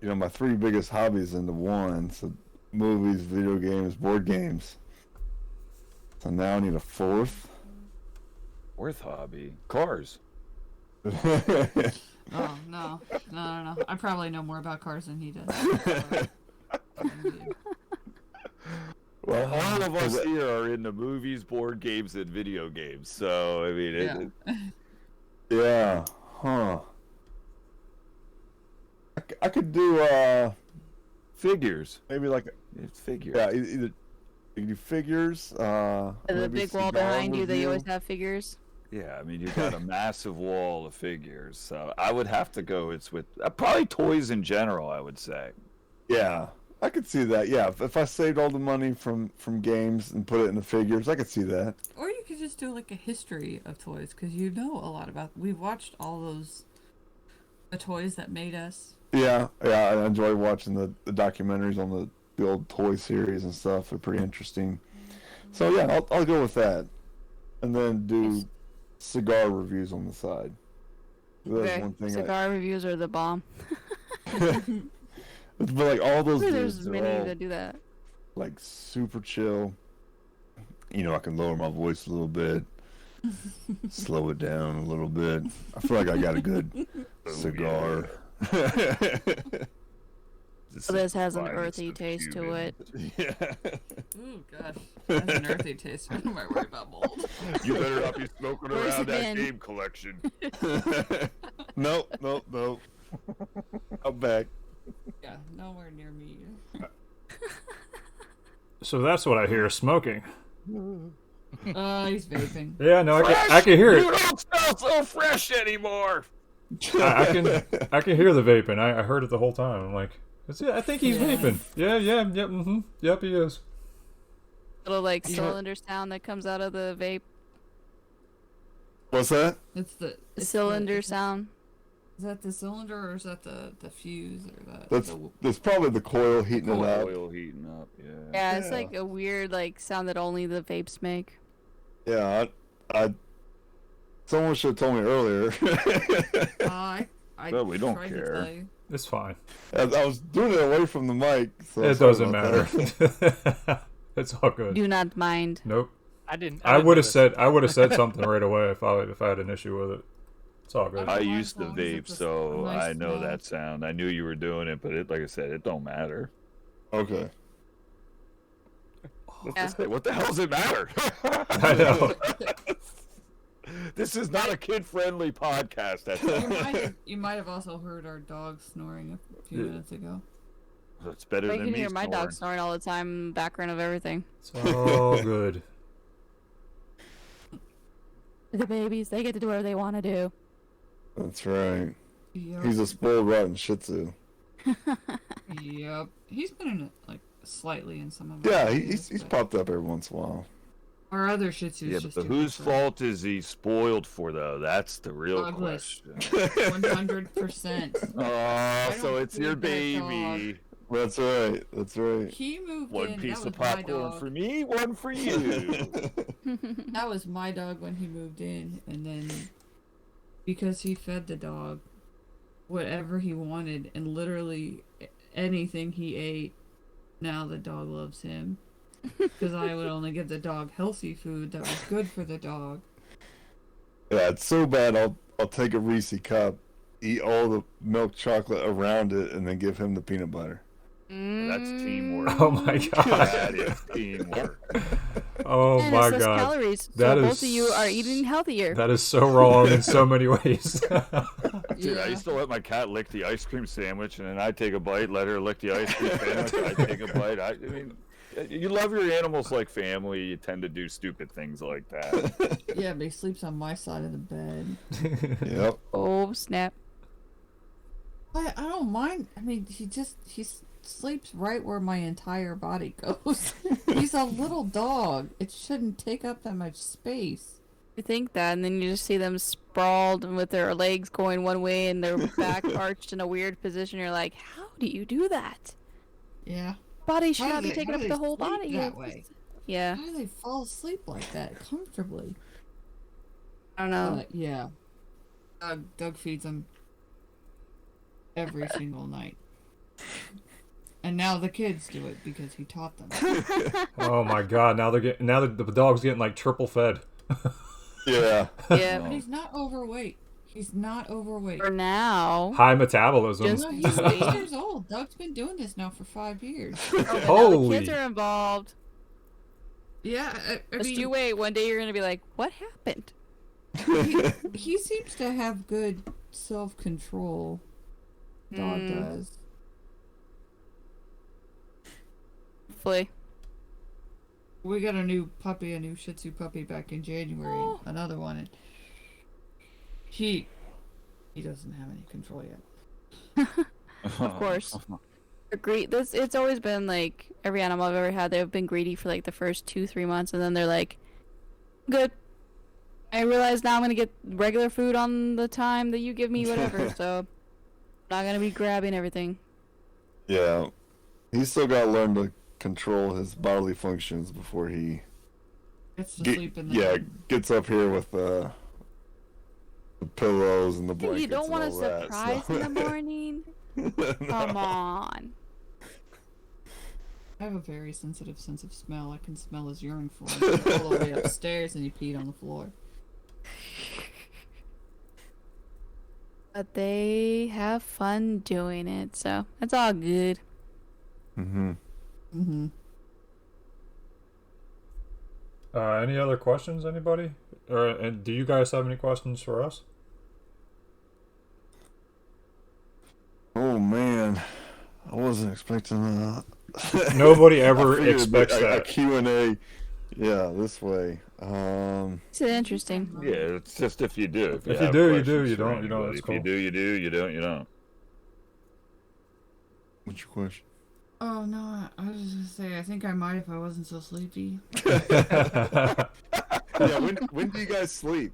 my 3 biggest hobbies into one. So, movies, video games, board games. So now I need a 4th. Fourth hobby. Cars. Oh, no. I probably know more about cars than he does. Well, all of us here are into movies, board games, and video games. So, I mean, Yeah, huh. I could do, figures. maybe like, It's figures. yeah, either you can do figures, The maybe big wall cigar behind you that you review. always have figures. Yeah, I mean, you got a massive wall of figures. So I would have to go. It's with probably toys in general, I would say. Yeah, I could see that. Yeah, if I saved all the money from games and put it into figures, I could see that. Or you could just do like a history of toys, because you know a lot about. We've watched all the toys that made us. Yeah, I enjoy watching the documentaries on the old toy series and stuff. They're pretty interesting. So yeah, I'll go with that, and then do cigar reviews on the side. That's Okay. one thing. Cigar reviews are the bomb. But like all those There's dudes, they're many all that do that. like super chill. I can lower my voice a little bit, slow it down a little bit. I feel like I got a good cigar. This has an earthy taste to it. Yeah. Ooh, gosh. That's an earthy taste. What am I worried about mold? You better not be smoking Where's around it that been? game collection. Nope. I'm back. Yeah, nowhere near me. So that's what I hear, smoking. He's vaping. Yeah, no, I can hear You it. don't smell so fresh anymore. I can hear the vaping. I heard it the whole time. I'm like, I think he's vaping. Yeah, yep, he is. Little like cylinder sound that comes out of the vape. What's that? It's the Cylinder sound. Is that the cylinder or is that the fuse or the? That's probably the coil heating it up. Oil heating up, yeah. Yeah, it's Yeah. like a weird like sound that only the vapes make. Yeah, I someone should have told me earlier. I Well, we don't tried to care. tell you. It's fine. I was doing it away from the mic. So It sorry doesn't about matter. that. It's all good. Do not mind. Nope. I didn't. I would have notice. said something right away if I had an issue with it. It's all good. I As used to long as vape, it's a so nice I know smell. that sound. I knew you were doing it, but like I said, it don't matter. Okay. Yeah. What the hell does it matter? I know. This is not a kid-friendly podcast. That's You might have also heard our dog snoring a few minutes ago. It's better But you than can me hear my dog snoring. snoring all the time in the background of everything. It's all good. The babies, they get to do whatever they want to do. That's right. Yeah. He's a spoiled rotten Shih Tzu. Yep. He's been in it, like, slightly in some of Yeah, my he's videos, but popped up every once in a while. our other Shih Tzus Yeah, just but too whose different. fault is he spoiled for, though? That's the real Douglas. question. 100%. Oh, so don't it's your feed that baby. That's right. That's right. He moved One in. piece That of was my popcorn dog. for me, one for you. That was my dog when he moved in, and then because he fed the dog whatever he wanted, and literally anything he ate, now the dog loves him. Because I would only give the dog healthy food that was good for the dog. Yeah, it's so bad. I'll take a Reese cup, eat all the milk chocolate around it, and then give him the peanut butter. That's teamwork. Oh my god. That is teamwork. Oh And my it's less god. calories, so That both is- of you are eating healthier. That is so wrong in so many ways. Dude, I Yeah. used to let my cat lick the ice cream sandwich, and then I'd take a bite, let her lick the ice cream sandwich, I'd take a bite. I mean, you love your animals like family, you tend to do stupid things like that. Yeah, but he sleeps on my side of the bed. Yep. Oh snap! I don't mind. I mean, he sleeps right where my entire body goes. He's a little dog. It shouldn't take up that much space. You think that, and then you just see them sprawled and with their legs going one way and their back arched in a weird position. You're like, how do you do that? Yeah. Body should How not do be they- taking how up do the they whole sleep body. that way? Yeah, How do they fall asleep like that comfortably? I don't know. Yeah. Doug feeds him every single night. And now the kids do it because he taught them. Oh my god. Now the dog's getting like triple fed. Yeah. Yeah, But he's not overweight. He's not overweight. for now. High metabolism. Just- No, he's 6 years old. Doug's been doing this now for 5 years. Okay, now the Holy. kids are involved. Yeah, I Just mean, you wait. One day you're gonna be like, what happened? he seems to have good self-control. Dog does. Hopefully. We got a new puppy, a new Shih Tzu puppy back in January. Oh. Another one. And he doesn't have any control yet. Of course. It's always been like every animal I've ever had, they've been greedy for like the first 2-3 months, and then they're like, good. I realize now I'm gonna get regular food on the time that you give me, whatever. So I'm not gonna be grabbing everything. Yeah. He's still got to learn to control his bodily functions before he Gets to sleep in the gets up here with the pillows and the blankets. You don't want a and all that, surprise so- in the morning? Come on. I have a very sensitive sense of smell. I can smell his urine from all the way upstairs, and he peed on the floor. But they have fun doing it, so that's all good. Mm-hmm. Mm-hmm. Any other questions, anybody? And do you guys have any questions for us? Oh man, I wasn't expecting that. Nobody I ever figured expects a that. Q&A. Yeah, this way. It's interesting. Yeah, it's just if you do. If you have do, you do. questions You for don't, you don't. anybody. It's If cool. you do, you do. You don't, you don't. What's your question? Oh no, I was just gonna say I think I might if I wasn't so sleepy. Yeah, when do you guys sleep?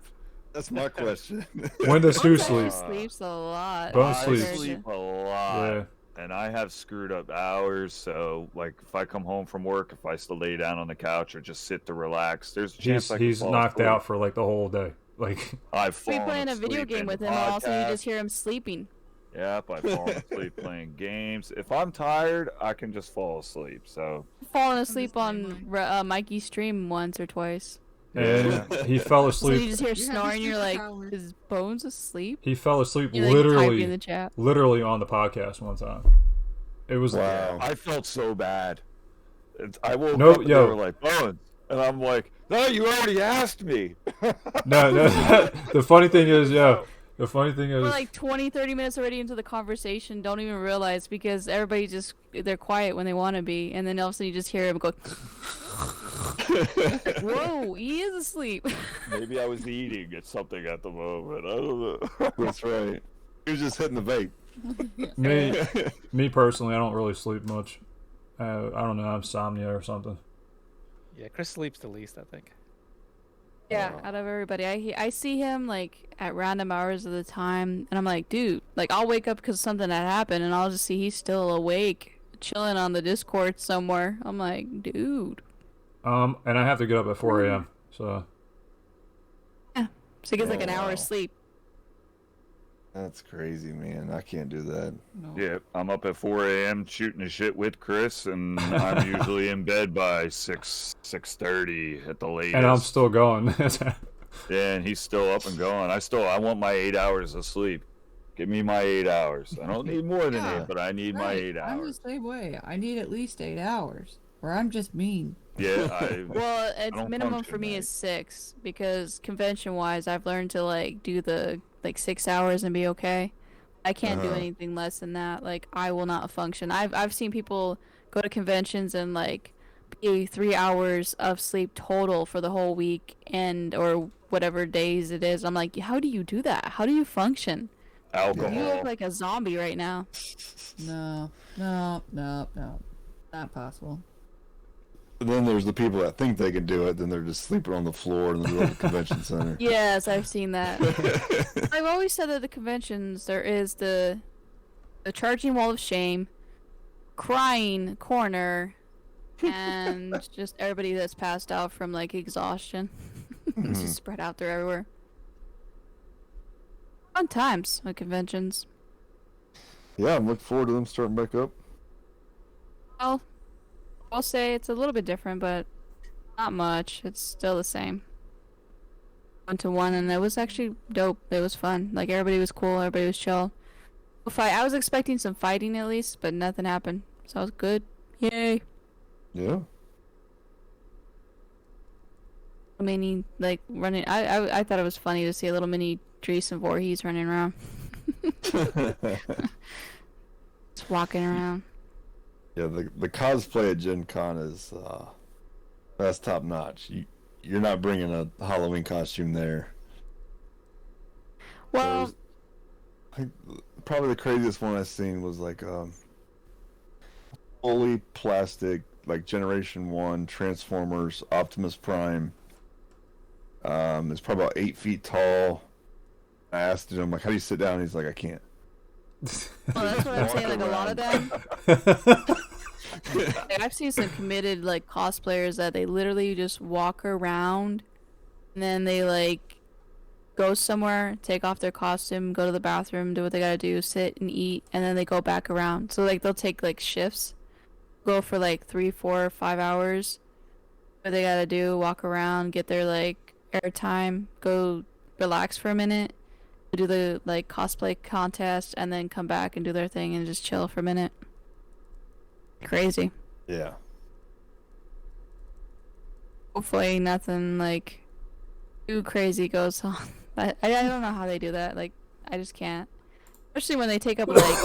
That's my question. When does who Bones actually sleep? sleeps a lot. Bones I sleeps. sleep a lot. Yeah. And I have screwed up hours, so like if I come home from work, if I still lay down on the couch or just sit to relax, there's a chance I can He's fall knocked asleep. out for like the whole day. Like I've We fallen playing a video asleep game in with him, and all of a sudden you podcasts. just hear him sleeping. Yep, I've fallen asleep playing games. If I'm tired, I can just fall asleep. So Falling asleep on Mikey's stream once or twice. and he fell So you asleep. just hear You have snoring, you're like, superpowers. is Bones asleep? He fell asleep You're like typing in the literally, chat. literally on the podcast one time. It was Wow. I felt so bad. I woke No, up and yo. they were like, Bones. And I'm like, no, you already asked me. no. The funny thing is, yeah. The funny thing is, We're like 20-30 minutes already into the conversation, don't even realize because everybody just, they're quiet when they want to be, and then all of a sudden you just hear him go, whoa, he is asleep. Maybe I was eating at something at the moment. I don't know. That's right. He was just hitting the vape. Me personally, I don't really sleep much. I don't know, I have insomnia or something. Yeah, Chris sleeps the least, I think. Yeah, out of everybody, I see him like at random hours of the time, and I'm like, dude, like I'll wake up because something had happened, and I'll just see he's still awake, chilling on the Discord somewhere. I'm like, dude. And I have to get up at 4 a.m. So. Yeah, so he gets like an hour of sleep. That's crazy, man. I can't do that. No. Yeah, I'm up at 4 a.m. shooting the shit with Chris, and I'm usually in bed by 6:30 at the latest. And I'm still going. Yeah, and he's still up and going. I want my 8 hours of sleep. Give me my 8 hours. I don't need more than 8, but I need my 8 I'm hours. the same way. I need at least 8 hours, or I'm just mean. Yeah, Well, it's don't minimum function for me right. is 6 because convention-wise, I've learned to like do the like 6 hours and be okay. I can't do anything less than that. Like I will not function. I've seen people go to conventions and like be 3 hours of sleep total for the whole week and or whatever days it is. I'm like, how do you do that? How do you function? alcohol. You look like a zombie right now. No, not possible. But then there's the people that think they can do it, then they're just sleeping on the floor in the middle of the convention center. Yes, I've seen that. I've always said that at the conventions there is the charging wall of shame, crying corner, and just everybody that's passed out from like exhaustion. It's just spread out there everywhere. Fun times at conventions. Yeah, I'm looking forward to them starting back up. Well, I'll say it's a little bit different, but not much. It's still the same. 1-to-1, and it was actually dope. It was fun. Like everybody was cool. Everybody was chill. I was expecting some fighting at least, but nothing happened. So it was good. Yay. Yeah. Mini like running. I thought it was funny to see a little mini Drees and Voorhees running around. Just walking around. Yeah, the cosplay at Gen Con is that's top notch. You're not bringing a Halloween costume there. Well, Probably the craziest one I've seen was like fully plastic, like Generation 1 Transformers Optimus Prime. It's probably about 8 feet tall. I asked him, like, how do you sit down? He's like, I can't. well, that's what I'm saying. Like a lot of them. Like, I've seen some committed like cosplayers that they literally just walk around, and then they like go somewhere, take off their costume, go to the bathroom, do what they gotta do, sit and eat, and then they go back around. So like they'll take like shifts, go for like 3, 4, 5 hours. What they gotta do, walk around, get their like airtime, go relax for a minute, do the like cosplay contest, and then come back and do their thing and just chill for a minute. Crazy. Yeah. Hopefully nothing like too crazy goes on. I don't know how they do that. Like I just can't. Especially when they take up like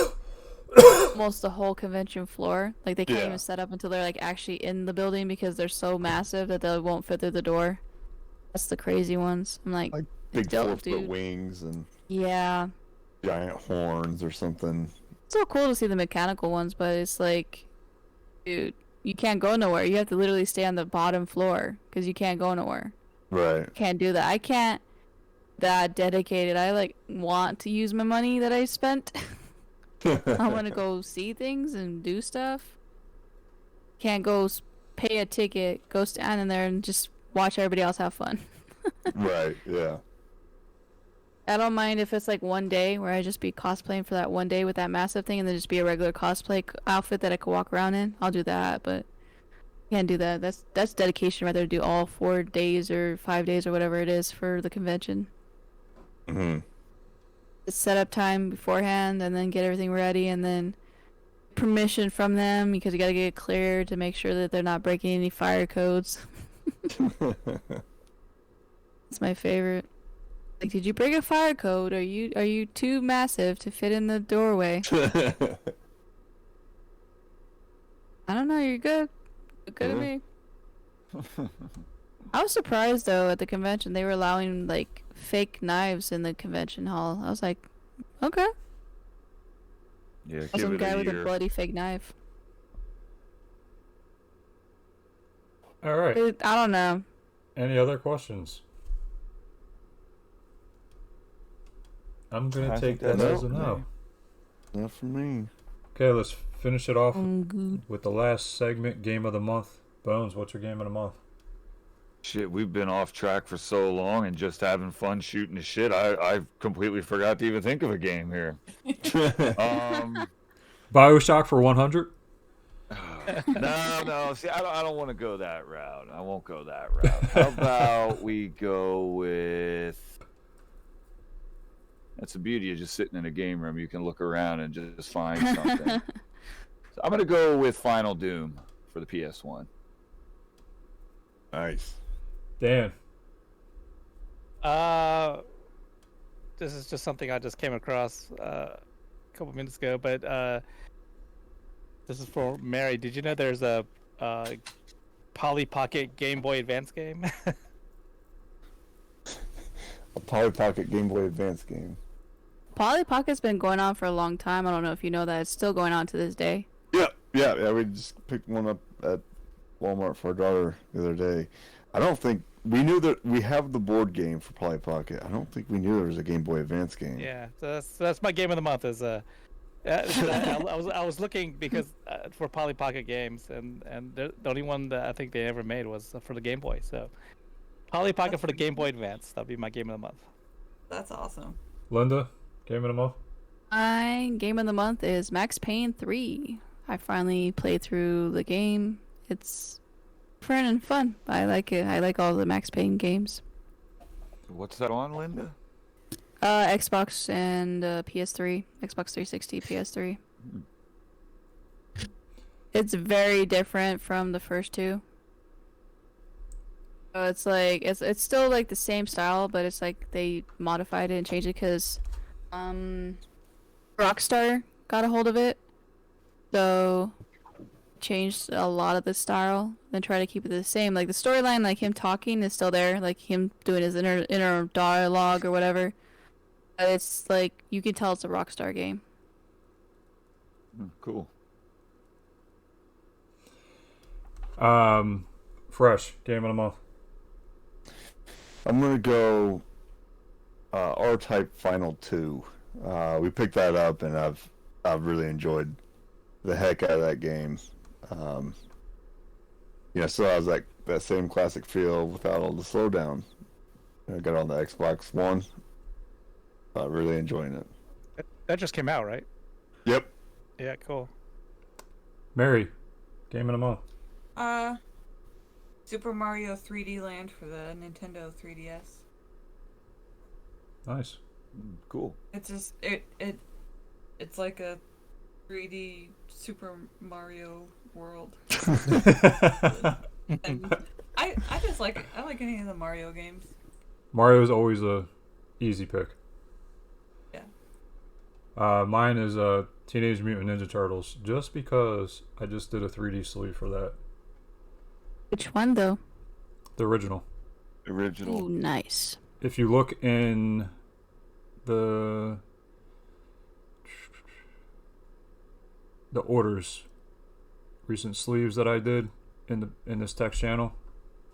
almost the whole convention floor. Like they can't Yeah. even set up until they're like actually in the building because they're so massive that they won't fit through the door. That's the crazy ones. I'm like Big dope, 4-foot dude. wings and Yeah. giant horns or something. It's so cool to see the mechanical ones, but it's like, dude, you can't go nowhere. You have to literally stay on the bottom floor because you can't go nowhere. Right. Can't do that. I can't that dedicated. I like want to use my money that I spent. I want to go see things and do stuff. Can't go pay a ticket, go stand in there and just watch everybody else have fun. Right, yeah. I don't mind if it's like one day where I just be cosplaying for that one day with that massive thing and then just be a regular cosplay outfit that I could walk around in. I'll do that, but can't do that. That's dedication rather to do all 4 days or 5 days or whatever it is for the convention. Mm-hmm. It's set up time beforehand and then get everything ready and then permission from them because you gotta get it cleared to make sure that they're not breaking any fire codes. It's my favorite. Like, did you break a fire code? Are you too massive to fit in the doorway? I don't know. You're good. You're good at me. I was surprised though at the convention they were allowing like fake knives in the convention hall. I was like, okay. Yeah, Or give some it guy a with a year. bloody fake knife. All right. I don't know. Any other questions? I'm gonna I take think that that's as a it for no. me. Not for me. Okay, let's finish it off Good. with the last segment, game of the month. Bones, what's your game of the month? Shit, we've been off track for so long and just having fun shooting the shit. I completely forgot to even think of a game here. BioShock for 100. No. See, I don't want to go that route. I won't go that route. How about we go with? That's the beauty of just sitting in a game room. You can look around and just find something. So I'm gonna go with Final Doom for the PS1. Nice. Dan. This is just something I just came across a couple minutes ago, but this is for Mary. Did you know there's a Polly Pocket Game Boy Advance game? A Polly Pocket Game Boy Advance game. Polly Pocket's been going on for a long time. I don't know if you know that. It's still going on to this day. Yeah. We just picked one up at Walmart for our daughter the other day. I don't think we knew that we have the board game for Polly Pocket. I don't think we knew there was a Game Boy Advance game. Yeah, so that's my game of the month. Is I was looking because for Polly Pocket games, and the only one that I think they ever made was for the Game Boy. So Polly Pocket for the Game Boy Advance. That'd be my game of the month. That's awesome. Linda, game of the month. My game of the month is Max Payne 3. I finally played through the game. It's different and fun. I like it. I like all the Max Payne games. What's that on, Linda? Xbox and PS3. Xbox 360, PS3. It's very different from the first two. So it's like it's still like the same style, but it's like they modified it and changed it because Rockstar got a hold of it. So changed a lot of the style and try to keep it the same. Like the storyline, like him talking is still there, like him doing his inner dialogue or whatever. But it's like you can tell it's a Rockstar game. Cool. Fresh game of the month. I'm gonna go R-Type Final 2. We picked that up, and I've really enjoyed the heck out of that game. Still has that same classic feel without all the slowdown. I got it on the Xbox One. Really enjoying it. That just came out, right? Yep. Yeah, cool. Mary, game of the month. Super Mario 3D Land for the Nintendo 3DS. Nice. Cool. It's just it's like a 3D Super Mario world. And I just like it. I like any of the Mario games. Mario's always a easy pick. Yeah. Mine is Teenage Mutant Ninja Turtles, just because I just did a 3D sleeve for that. Which one though? The original. Original. Ooh, nice. If you look in the orders, recent sleeves that I did in this text channel,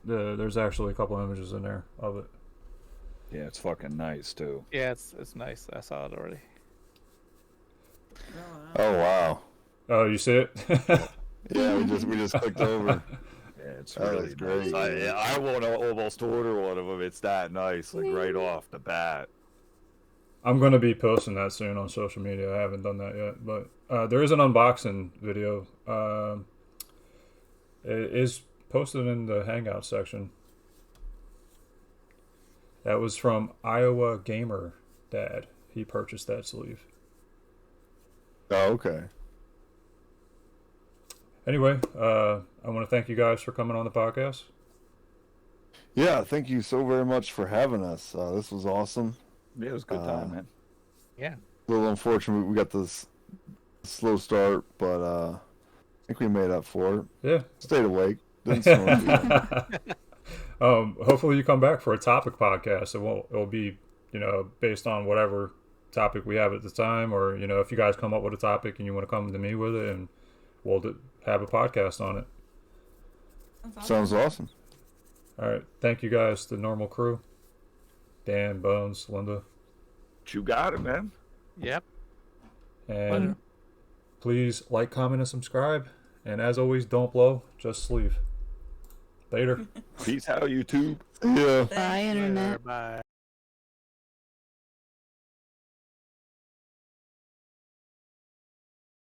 there's actually a couple images in there of it. Yeah, it's fucking nice too. Yeah, it's nice. I saw it already. Oh wow. Oh, you see it? Yeah, we just clicked over. Yeah, it's That really is great. nice. I want to almost order one of them. It's that nice, like right off the bat. I'm going to be posting that soon on social media. I haven't done that yet, but there is an unboxing video. It is posted in the Hangout section. That was from Iowa Gamer Dad. He purchased that sleeve. Oh, okay. Anyway, I want to thank you guys for coming on the podcast. Yeah, thank you so very much for having us. This was awesome. Yeah, it was a good time, man. Yeah. A little unfortunate we got this slow start, but I think we made up for it. Yeah. Stayed awake. Didn't snore. Hopefully you come back for a topic podcast. It'll be, based on whatever topic we have at the time, or you know, if you guys come up with a topic and you want to come to me with it, and we'll have a podcast on it. Sounds awesome. All right, thank you guys, the normal crew, Dan, Bones, Linda, You got it, man. Yep. and please like, comment, and subscribe. And as always, don't blow, just sleeve. Later. Peace out, YouTube. Yeah. Bye, internet. Bye.